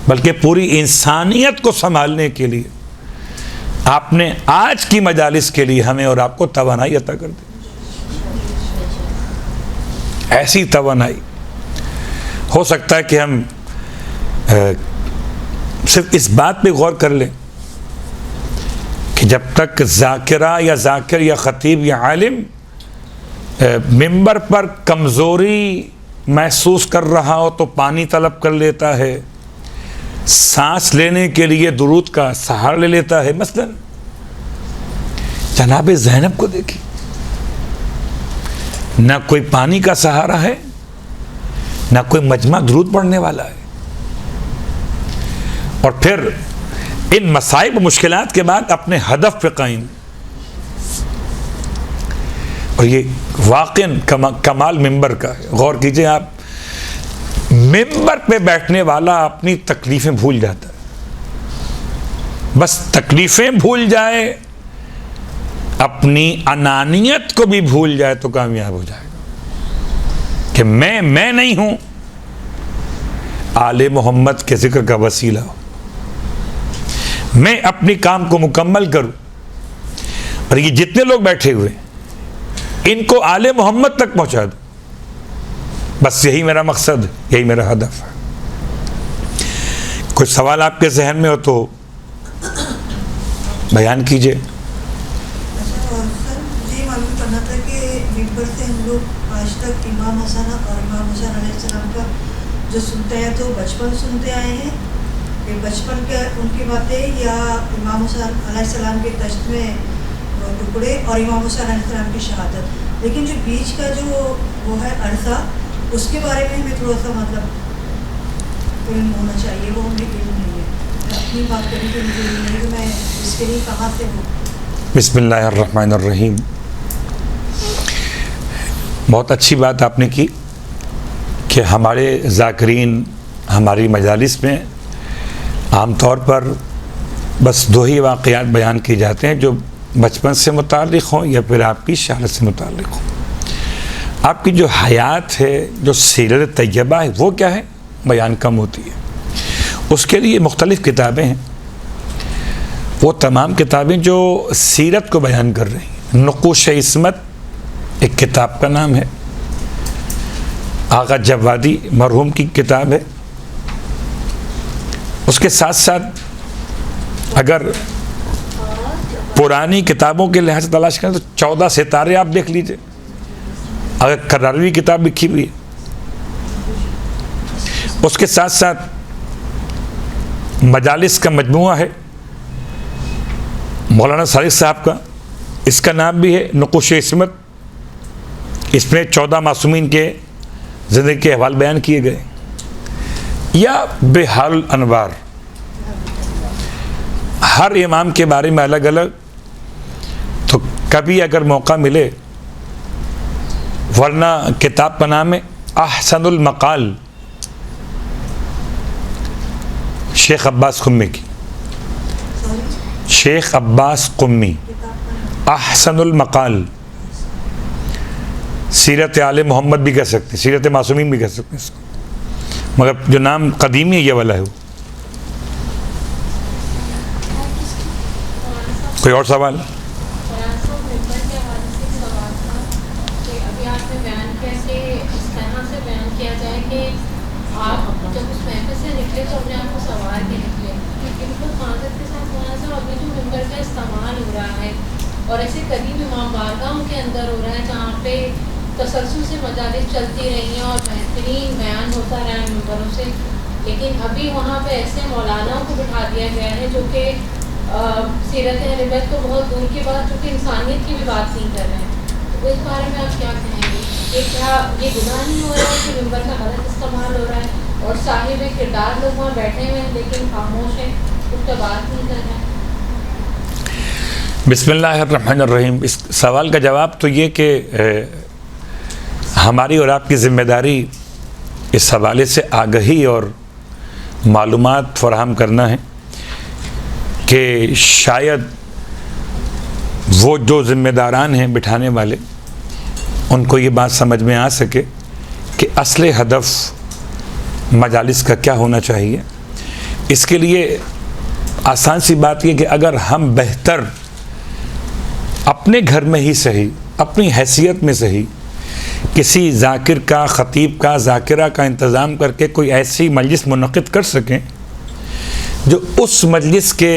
بلکہ پوری انسانیت کو سنبھالنے کے لیے آپ نے آج کی مجالس کے لیے ہمیں اور آپ کو توانائی عطا کر دی. ایسی توانائی ہو سکتا ہے کہ ہم صرف اس بات پہ غور کر لیں کہ جب تک ذاکرہ یا ذاکر یا خطیب یا عالم ممبر پر کمزوری محسوس کر رہا ہو تو پانی طلب کر لیتا ہے، سانس لینے کے لیے درود کا سہارا لے لیتا ہے. مثلا جناب زینب کو دیکھی، نہ کوئی پانی کا سہارا ہے، نہ کوئی مجمع درود پڑھنے والا ہے، اور پھر ان مصائب و مشکلات کے بعد اپنے ہدف پہ قائم. اور یہ واقعاً کمال ممبر کا ہے. غور کیجئے، آپ ممبر پہ بیٹھنے والا اپنی تکلیفیں بھول جاتا ہے. بس تکلیفیں بھول جائے، اپنی انانیت کو بھی بھول جائے تو کامیاب ہو جائے گا کہ میں نہیں ہوں، آل محمد کے ذکر کا وسیلہ ہو، میں اپنی کام کو مکمل کروں. اور یہ جتنے لوگ بیٹھے ہوئے ان کو آل محمد تک پہنچا دوں. بس یہی میرا مقصد ہے، یہی میرا ہدف ہے. کوئی سوال آپ کے ذہن میں ہو تو بیان کیجئے. یہ معلوم کرنا تھا کہ ممبر سے ہم لوگ آج تک امام حسن اور امام حسین علیہ السلام کا جو سنتے ہیں تو بچپن سنتے آئے ہیں، کہ بچپن کے ان کی باتیں، یا امام حسین علیہ السلام کے تشت میں ٹکڑے اور امام حسین علیہ السلام کی شہادت. لیکن جو بیچ کا جو وہ ہے عرصہ، اس کے بارے میں ہمیں تھوڑا سا مطلب علم ہونا چاہیے. وہ ہمیں علم نہیں ہے. اپنی بات کرنے کے مجھے علم نہیں کہ میں اس کے لیے کہاں سے ہوں. بسم اللہ الرحمن الرحیم. بہت اچھی بات آپ نے کی کہ ہمارے ذاکرین ہماری مجالس میں عام طور پر بس دو ہی واقعات بیان کیے جاتے ہیں جو بچپن سے متعلق ہوں یا پھر آپ کی شہادت سے متعلق ہوں. آپ کی جو حیات ہے، جو سیرت طیبہ ہے، وہ کیا ہے، بیان کم ہوتی ہے. اس کے لیے مختلف کتابیں ہیں. وہ تمام کتابیں جو سیرت کو بیان کر رہی ہیں. نقوش عصمت ایک کتاب کا نام ہے، آغا جوادی مرحوم کی کتاب ہے. اس کے ساتھ ساتھ اگر پرانی کتابوں کے لحاظ سے تلاش کریں تو 14 ستارے آپ دیکھ لیجئے، اگر کراروی کتاب لکھی ہوئی ہے. اس کے ساتھ ساتھ مجالس کا مجموعہ ہے مولانا صادق صاحب کا، اس کا نام بھی ہے نقوش عصمت. اس میں 14 معصومین کے زندگی کے احوال بیان کیے گئے. یا بحار الانوار، ہر امام کے بارے میں الگ الگ. تو کبھی اگر موقع ملے، ورنہ کتاب کا نام ہے احسن المقال، شیخ عباس قمی کی، شیخ عباس قمی، احسن المقال. سیرت آل محمد بھی کہہ سکتے ہیں، سیرت معصومین بھی کہہ سکتے ہیں اس کو، مگر جو نام قدیمی ہے یہ والا ہے. کوئی اور سوال؟ اور ایسے قریب امام بارگاہوں کے اندر ہو رہا ہے جہاں پہ تسلسل سے مجالس چلتی رہی ہیں اور بہترین بیان ہوتا رہا ہے ممبروں سے، لیکن ابھی وہاں پہ ایسے مولاناؤں کو بٹھا دیا گیا ہے جو کہ سیرت اہل بیت تو بہت دور کی بات، جو کہ انسانیت کی بھی بات نہیں کر رہے ہیں، تو اس بارے میں آپ کیا کہیں گے؟ یہ کیا یہ گناہ نہیں ہو رہا ہے کہ ممبر کا غلط استعمال ہو رہا ہے اور صاحب کردار لوگ وہاں بیٹھے ہوئے ہیں لیکن خاموش ہیں، کچھ تو بات نہیں کر رہے ہیں؟ بسم اللہ الرحمن الرحیم. اس سوال کا جواب تو یہ کہ ہماری اور آپ کی ذمہ داری اس حوالے سے آگہی اور معلومات فراہم کرنا ہے کہ شاید وہ جو ذمہ داران ہیں بٹھانے والے، ان کو یہ بات سمجھ میں آ سکے کہ اصل ہدف مجالس کا کیا ہونا چاہیے. اس کے لیے آسان سی بات یہ کہ اگر ہم بہتر اپنے گھر میں ہی صحیح، اپنی حیثیت میں صحیح، کسی ذاکر کا، خطیب کا، ذاکرہ کا انتظام کر کے کوئی ایسی مجلس منعقد کر سکیں جو اس مجلس کے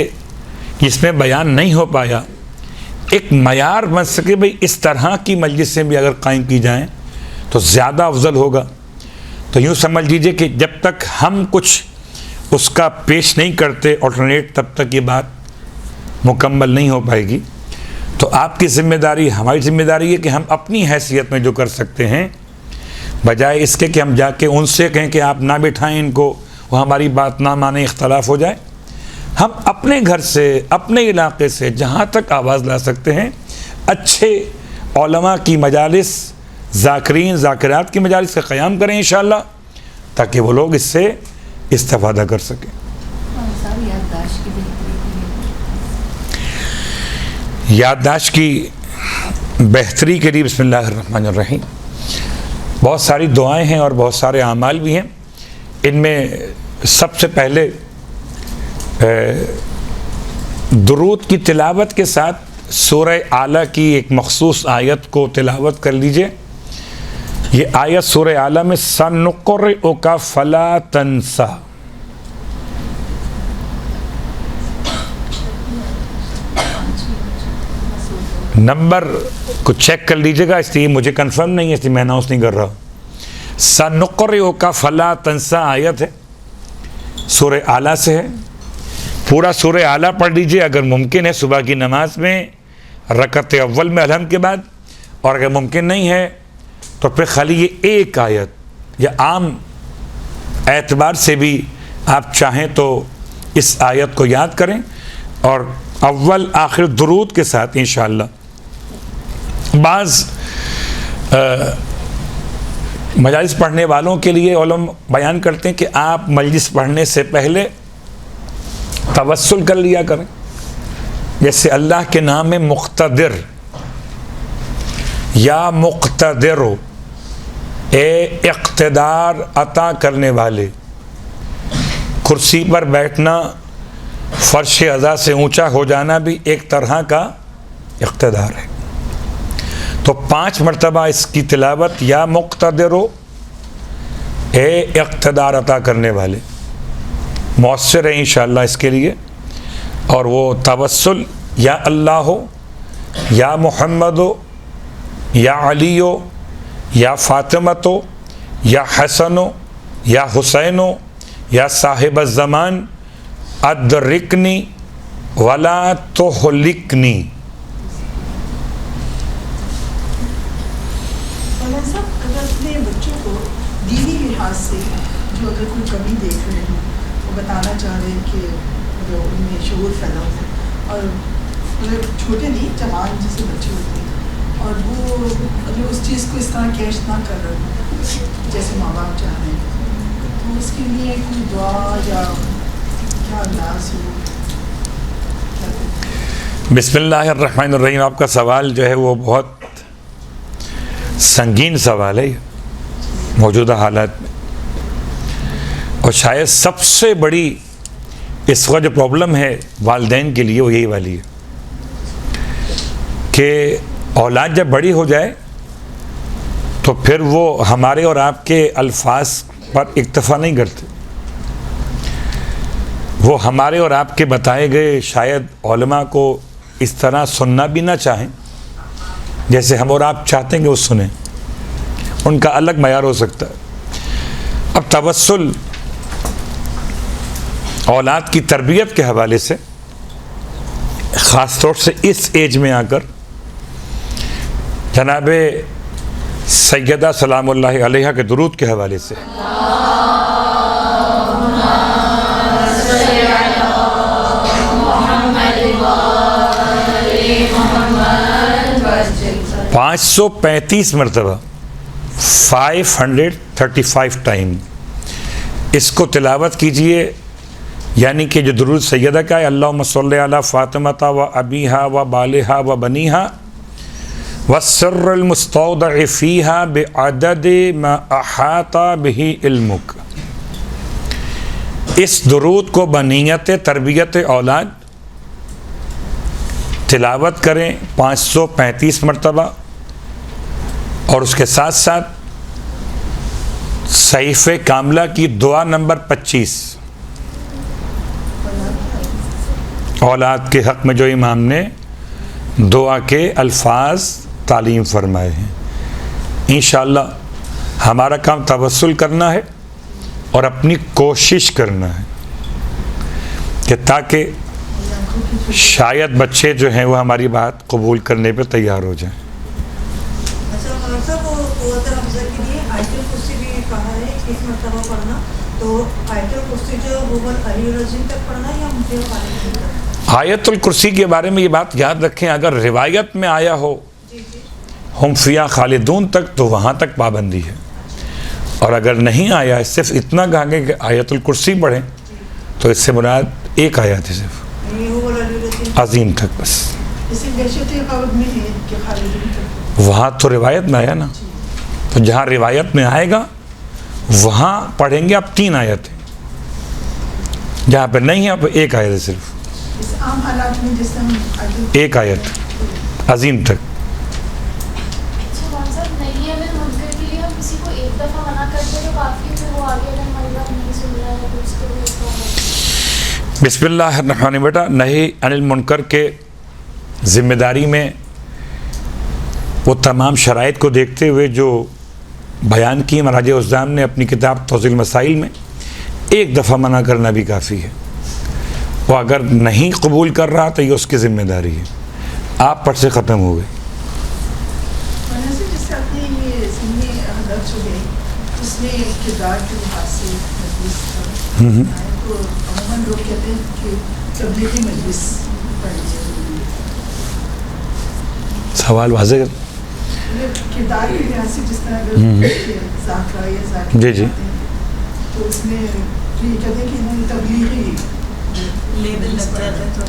جس میں بیان نہیں ہو پایا ایک معیار بن سکے، بھئی اس طرح کی مجلسیں بھی اگر قائم کی جائیں تو زیادہ افضل ہوگا. تو یوں سمجھ لیجئے کہ جب تک ہم کچھ اس کا پیش نہیں کرتے آلٹرنیٹ، تب تک یہ بات مکمل نہیں ہو پائے گی. تو آپ کی ذمہ داری، ہماری ذمہ داری ہے کہ ہم اپنی حیثیت میں جو کر سکتے ہیں، بجائے اس کے کہ ہم جا کے ان سے کہیں کہ آپ نہ بٹھائیں ان کو، وہ ہماری بات نہ مانیں، اختلاف ہو جائے، ہم اپنے گھر سے، اپنے علاقے سے جہاں تک آواز لا سکتے ہیں اچھے علماء کی مجالس، ذاکرین ذاکرات کی مجالس کا قیام کریں انشاءاللہ، تاکہ وہ لوگ اس سے استفادہ کر سکیں. یادداشت کی بہتری کے لیے بسم اللہ الرحمن الرحیم بہت ساری دعائیں ہیں اور بہت سارے اعمال بھی ہیں. ان میں سب سے پہلے درود کی تلاوت کے ساتھ سورہ اعلیٰ کی ایک مخصوص آیت کو تلاوت کر لیجئے. یہ آیت سورہ اعلیٰ میں سنقرئک فلا تنسا، نمبر کو چیک کر لیجئے گا، اس لیے مجھے کنفرم نہیں ہے، اس لیے میں اناؤنس نہیں کر رہا. سنقرئک فلا تنسا آیت ہے، سورہ اعلیٰ سے ہے. پورا سورہ اعلیٰ پڑھ لیجئے اگر ممکن ہے صبح کی نماز میں رکعت اول میں الحمد کے بعد، اور اگر ممکن نہیں ہے تو پھر خالی یہ ایک آیت یا عام اعتبار سے بھی آپ چاہیں تو اس آیت کو یاد کریں اور اول آخر درود کے ساتھ انشاءاللہ. بعض مجالس پڑھنے والوں کے لیے علماء بیان کرتے ہیں کہ آپ مجلس پڑھنے سے پہلے توسل کر لیا کریں، جیسے اللہ کے نام میں مقتدر، یا مقتدر، اے اقتدار عطا کرنے والے. کرسی پر بیٹھنا، فرش عزا سے اونچا ہو جانا بھی ایک طرح کا اقتدار ہے. تو 5 مرتبہ اس کی تلاوت، یا مقتدرو، اے اقتدار عطا کرنے والے، مؤثر ہے انشاءاللہ اس کے لیے. اور وہ توسل یا اللہ ہو، یا محمد ہو، یا علی ہو، یا فاطمت ہو، یا حسن ہو، یا حسین ہو، یا صاحب الزمان، ادرکنی ولا تہلکنی. مولانا صاحب، اگر اپنے بچوں کو دینی لحاظ سے جو اگر کوئی کمی دیکھ رہے ہیں، وہ بتانا چاہ رہے ہیں کہ جو ان میں شعور پیدا ہو، اور مطلب چھوٹے نہیں، جوان جیسے بچے ہوتے ہیں، اور وہ مطلب اس چیز کو اس طرح کیش نہ کر رہے ہیں جیسے ماں باپ چاہ رہے ہیں، تو اس کے لیے کوئی دعا یا کیا انداز ہو؟ بسم اللہ الرحمن الرحیم. آپ کا سوال جو ہے وہ بہت سنگین سوال ہے موجودہ حالات میں، اور شاید سب سے بڑی اس وقت جو پرابلم ہے والدین کے لیے وہ یہی والی ہے کہ اولاد جب بڑی ہو جائے تو پھر وہ ہمارے اور آپ کے الفاظ پر اکتفا نہیں کرتے، وہ ہمارے اور آپ کے بتائے گئے شاید علماء کو اس طرح سننا بھی نہ چاہیں جیسے ہم اور آپ چاہتے ہیں کہ وہ سنیں، ان کا الگ معیار ہو سکتا ہے۔ اب توسل اولاد کی تربیت کے حوالے سے، خاص طور سے اس ایج میں آ کر، جناب سیدہ سلام اللہ علیہا کے درود کے حوالے سے، 535 مرتبہ 535 ٹائم اس کو تلاوت کیجئے، یعنی کہ جو درود سیدہ کا ہے، اللہم صلی علی فاطمہ و ابیہا و بالہا و بنیہا والسر المستودع فیہا بعدد ما احاط بہ علمک، اس درود کو بنیت تربیت اولاد تلاوت کریں 535 مرتبہ، اور اس کے ساتھ ساتھ صحیفہ کاملہ کی دعا نمبر 25 اولاد کے حق میں جو امام نے دعا کے الفاظ تعلیم فرمائے ہیں۔ انشاءاللہ ہمارا کام توسل کرنا ہے اور اپنی کوشش کرنا ہے کہ تاکہ شاید بچے جو ہیں وہ ہماری بات قبول کرنے پہ تیار ہو جائیں۔ اچھا مولانا صاحب، وہ قوت حفظہ کے لیے آیت الکرسی بھی کہا ہے 30 مرتبہ پڑھنا، تو آیت الکرسی جو وہ علی العظیم تک پڑھنا یا مجھے آیت الکرسی کے بارے میں یہ بات یاد رکھیں، اگر روایت میں آیا ہو ہم فیہا خالدون تک تو وہاں تک پابندی ہے، اور اگر نہیں آیا ہے صرف اتنا کہا گیا کہ آیت الکرسی پڑھیں تو اس سے مراد ایک آیت ہے صرف عظیم تک بس۔ وہاں تو روایت میں آیا نا، تو جہاں روایت میں آئے گا وہاں پڑھیں گے آپ 3 آیتیں، جہاں پہ نہیں ہے آپ ایک آیت ہے صرف، عام حالات میں جس طرح ایک آیت عظیم تک۔ نہیں اگر منکر کے لیے ہم کسی کو ایک دفعہ منع کرتے تو کافی ہے، پھر وہ آگے اگر ہماری بات نہیں سن رہا ہے تو اس کے لیے بسم اللہ الرحمن الرحیم۔ بیٹا نہی عن المنکر کے ذمہ داری میں وہ تمام شرائط کو دیکھتے ہوئے جو بیان کی مراجع الزام نے اپنی کتاب توضیح المسائل میں، ایک دفعہ منع کرنا بھی کافی ہے، وہ اگر نہیں قبول کر رہا تو یہ اس کی ذمہ داری ہے، آپ پر سے ختم ہو گئی۔ جس سے اپنے یہ سننے حضرت جو گئی اس میں کردار کے لحاظ سے مجلس تو عموماً لوگ کہتے ہیں کہ تبلیغی مجلس پڑھنی چاہیے، سوال واضح کردار کے لحاظ سے جس طرح اگر ذاکرہ یا ذاکر جی جی تو اس میں یہ کہتے ہیں کہ انہوں نے تبلیغی لیبل لگ جاتا ہے تو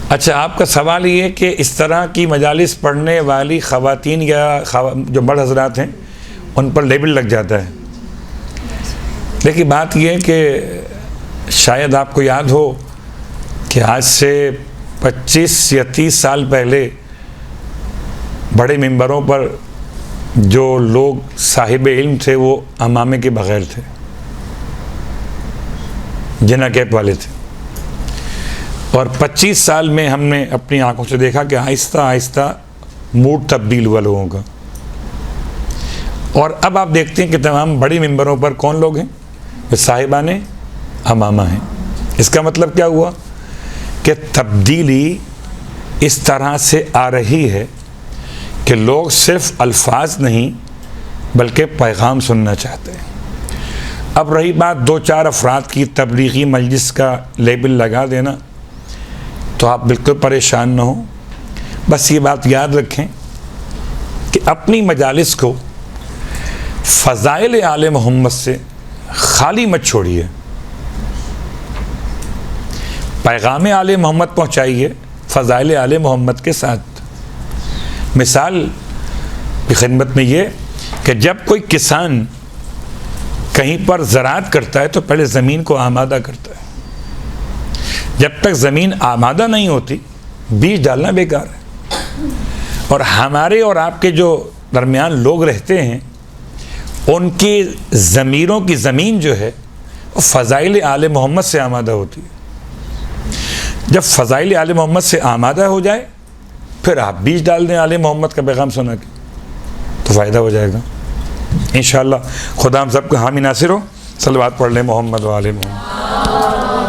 اچھا، آپ کا سوال یہ ہے کہ اس طرح کی مجالس پڑھنے والی خواتین یا جو بڑھ حضرات ہیں ان پر لیبل لگ جاتا ہے۔ لیکن بات یہ ہے کہ شاید آپ کو یاد ہو کہ آج سے 25 یا 30 سال پہلے بڑے ممبروں پر جو لوگ صاحب علم تھے وہ عمامے کے بغیر تھے، جنا کیپ والے تھے، اور 25 سال میں ہم نے اپنی آنکھوں سے دیکھا کہ آہستہ آہستہ موڈ تبدیل ہوا لوگوں کا، اور اب آپ دیکھتے ہیں کہ تمام بڑی ممبروں پر کون لوگ ہیں؟ جو صاحبان عمامہ ہیں۔ اس کا مطلب کیا ہوا کہ تبدیلی اس طرح سے آ رہی ہے کہ لوگ صرف الفاظ نہیں بلکہ پیغام سننا چاہتے ہیں۔ اب رہی بات 2-4 افراد کی تبلیغی مجلس کا لیبل لگا دینا، تو آپ بالکل پریشان نہ ہوں، بس یہ بات یاد رکھیں کہ اپنی مجالس کو فضائل آل محمد سے خالی مت چھوڑیے، پیغام آل محمد پہنچائیے فضائل آل محمد کے ساتھ۔ مثال کی خدمت میں یہ کہ جب کوئی کسان کہیں پر زراعت کرتا ہے تو پہلے زمین کو آمادہ کرتا ہے، جب تک زمین آمادہ نہیں ہوتی بیج ڈالنا بیکار ہے، اور ہمارے اور آپ کے جو درمیان لوگ رہتے ہیں ان کی ضمیروں کی زمین جو ہے وہ فضائل آل محمد سے آمادہ ہوتی ہے۔ جب فضائل آل محمد سے آمادہ ہو جائے پھر آپ بیج ڈال دیں آل محمد کا پیغام سنا کے تو فائدہ ہو جائے گا انشاءاللہ. خدا ہم سب کو حامی ناصر ہو. صلوات پڑھ لیں محمد و آل محمد.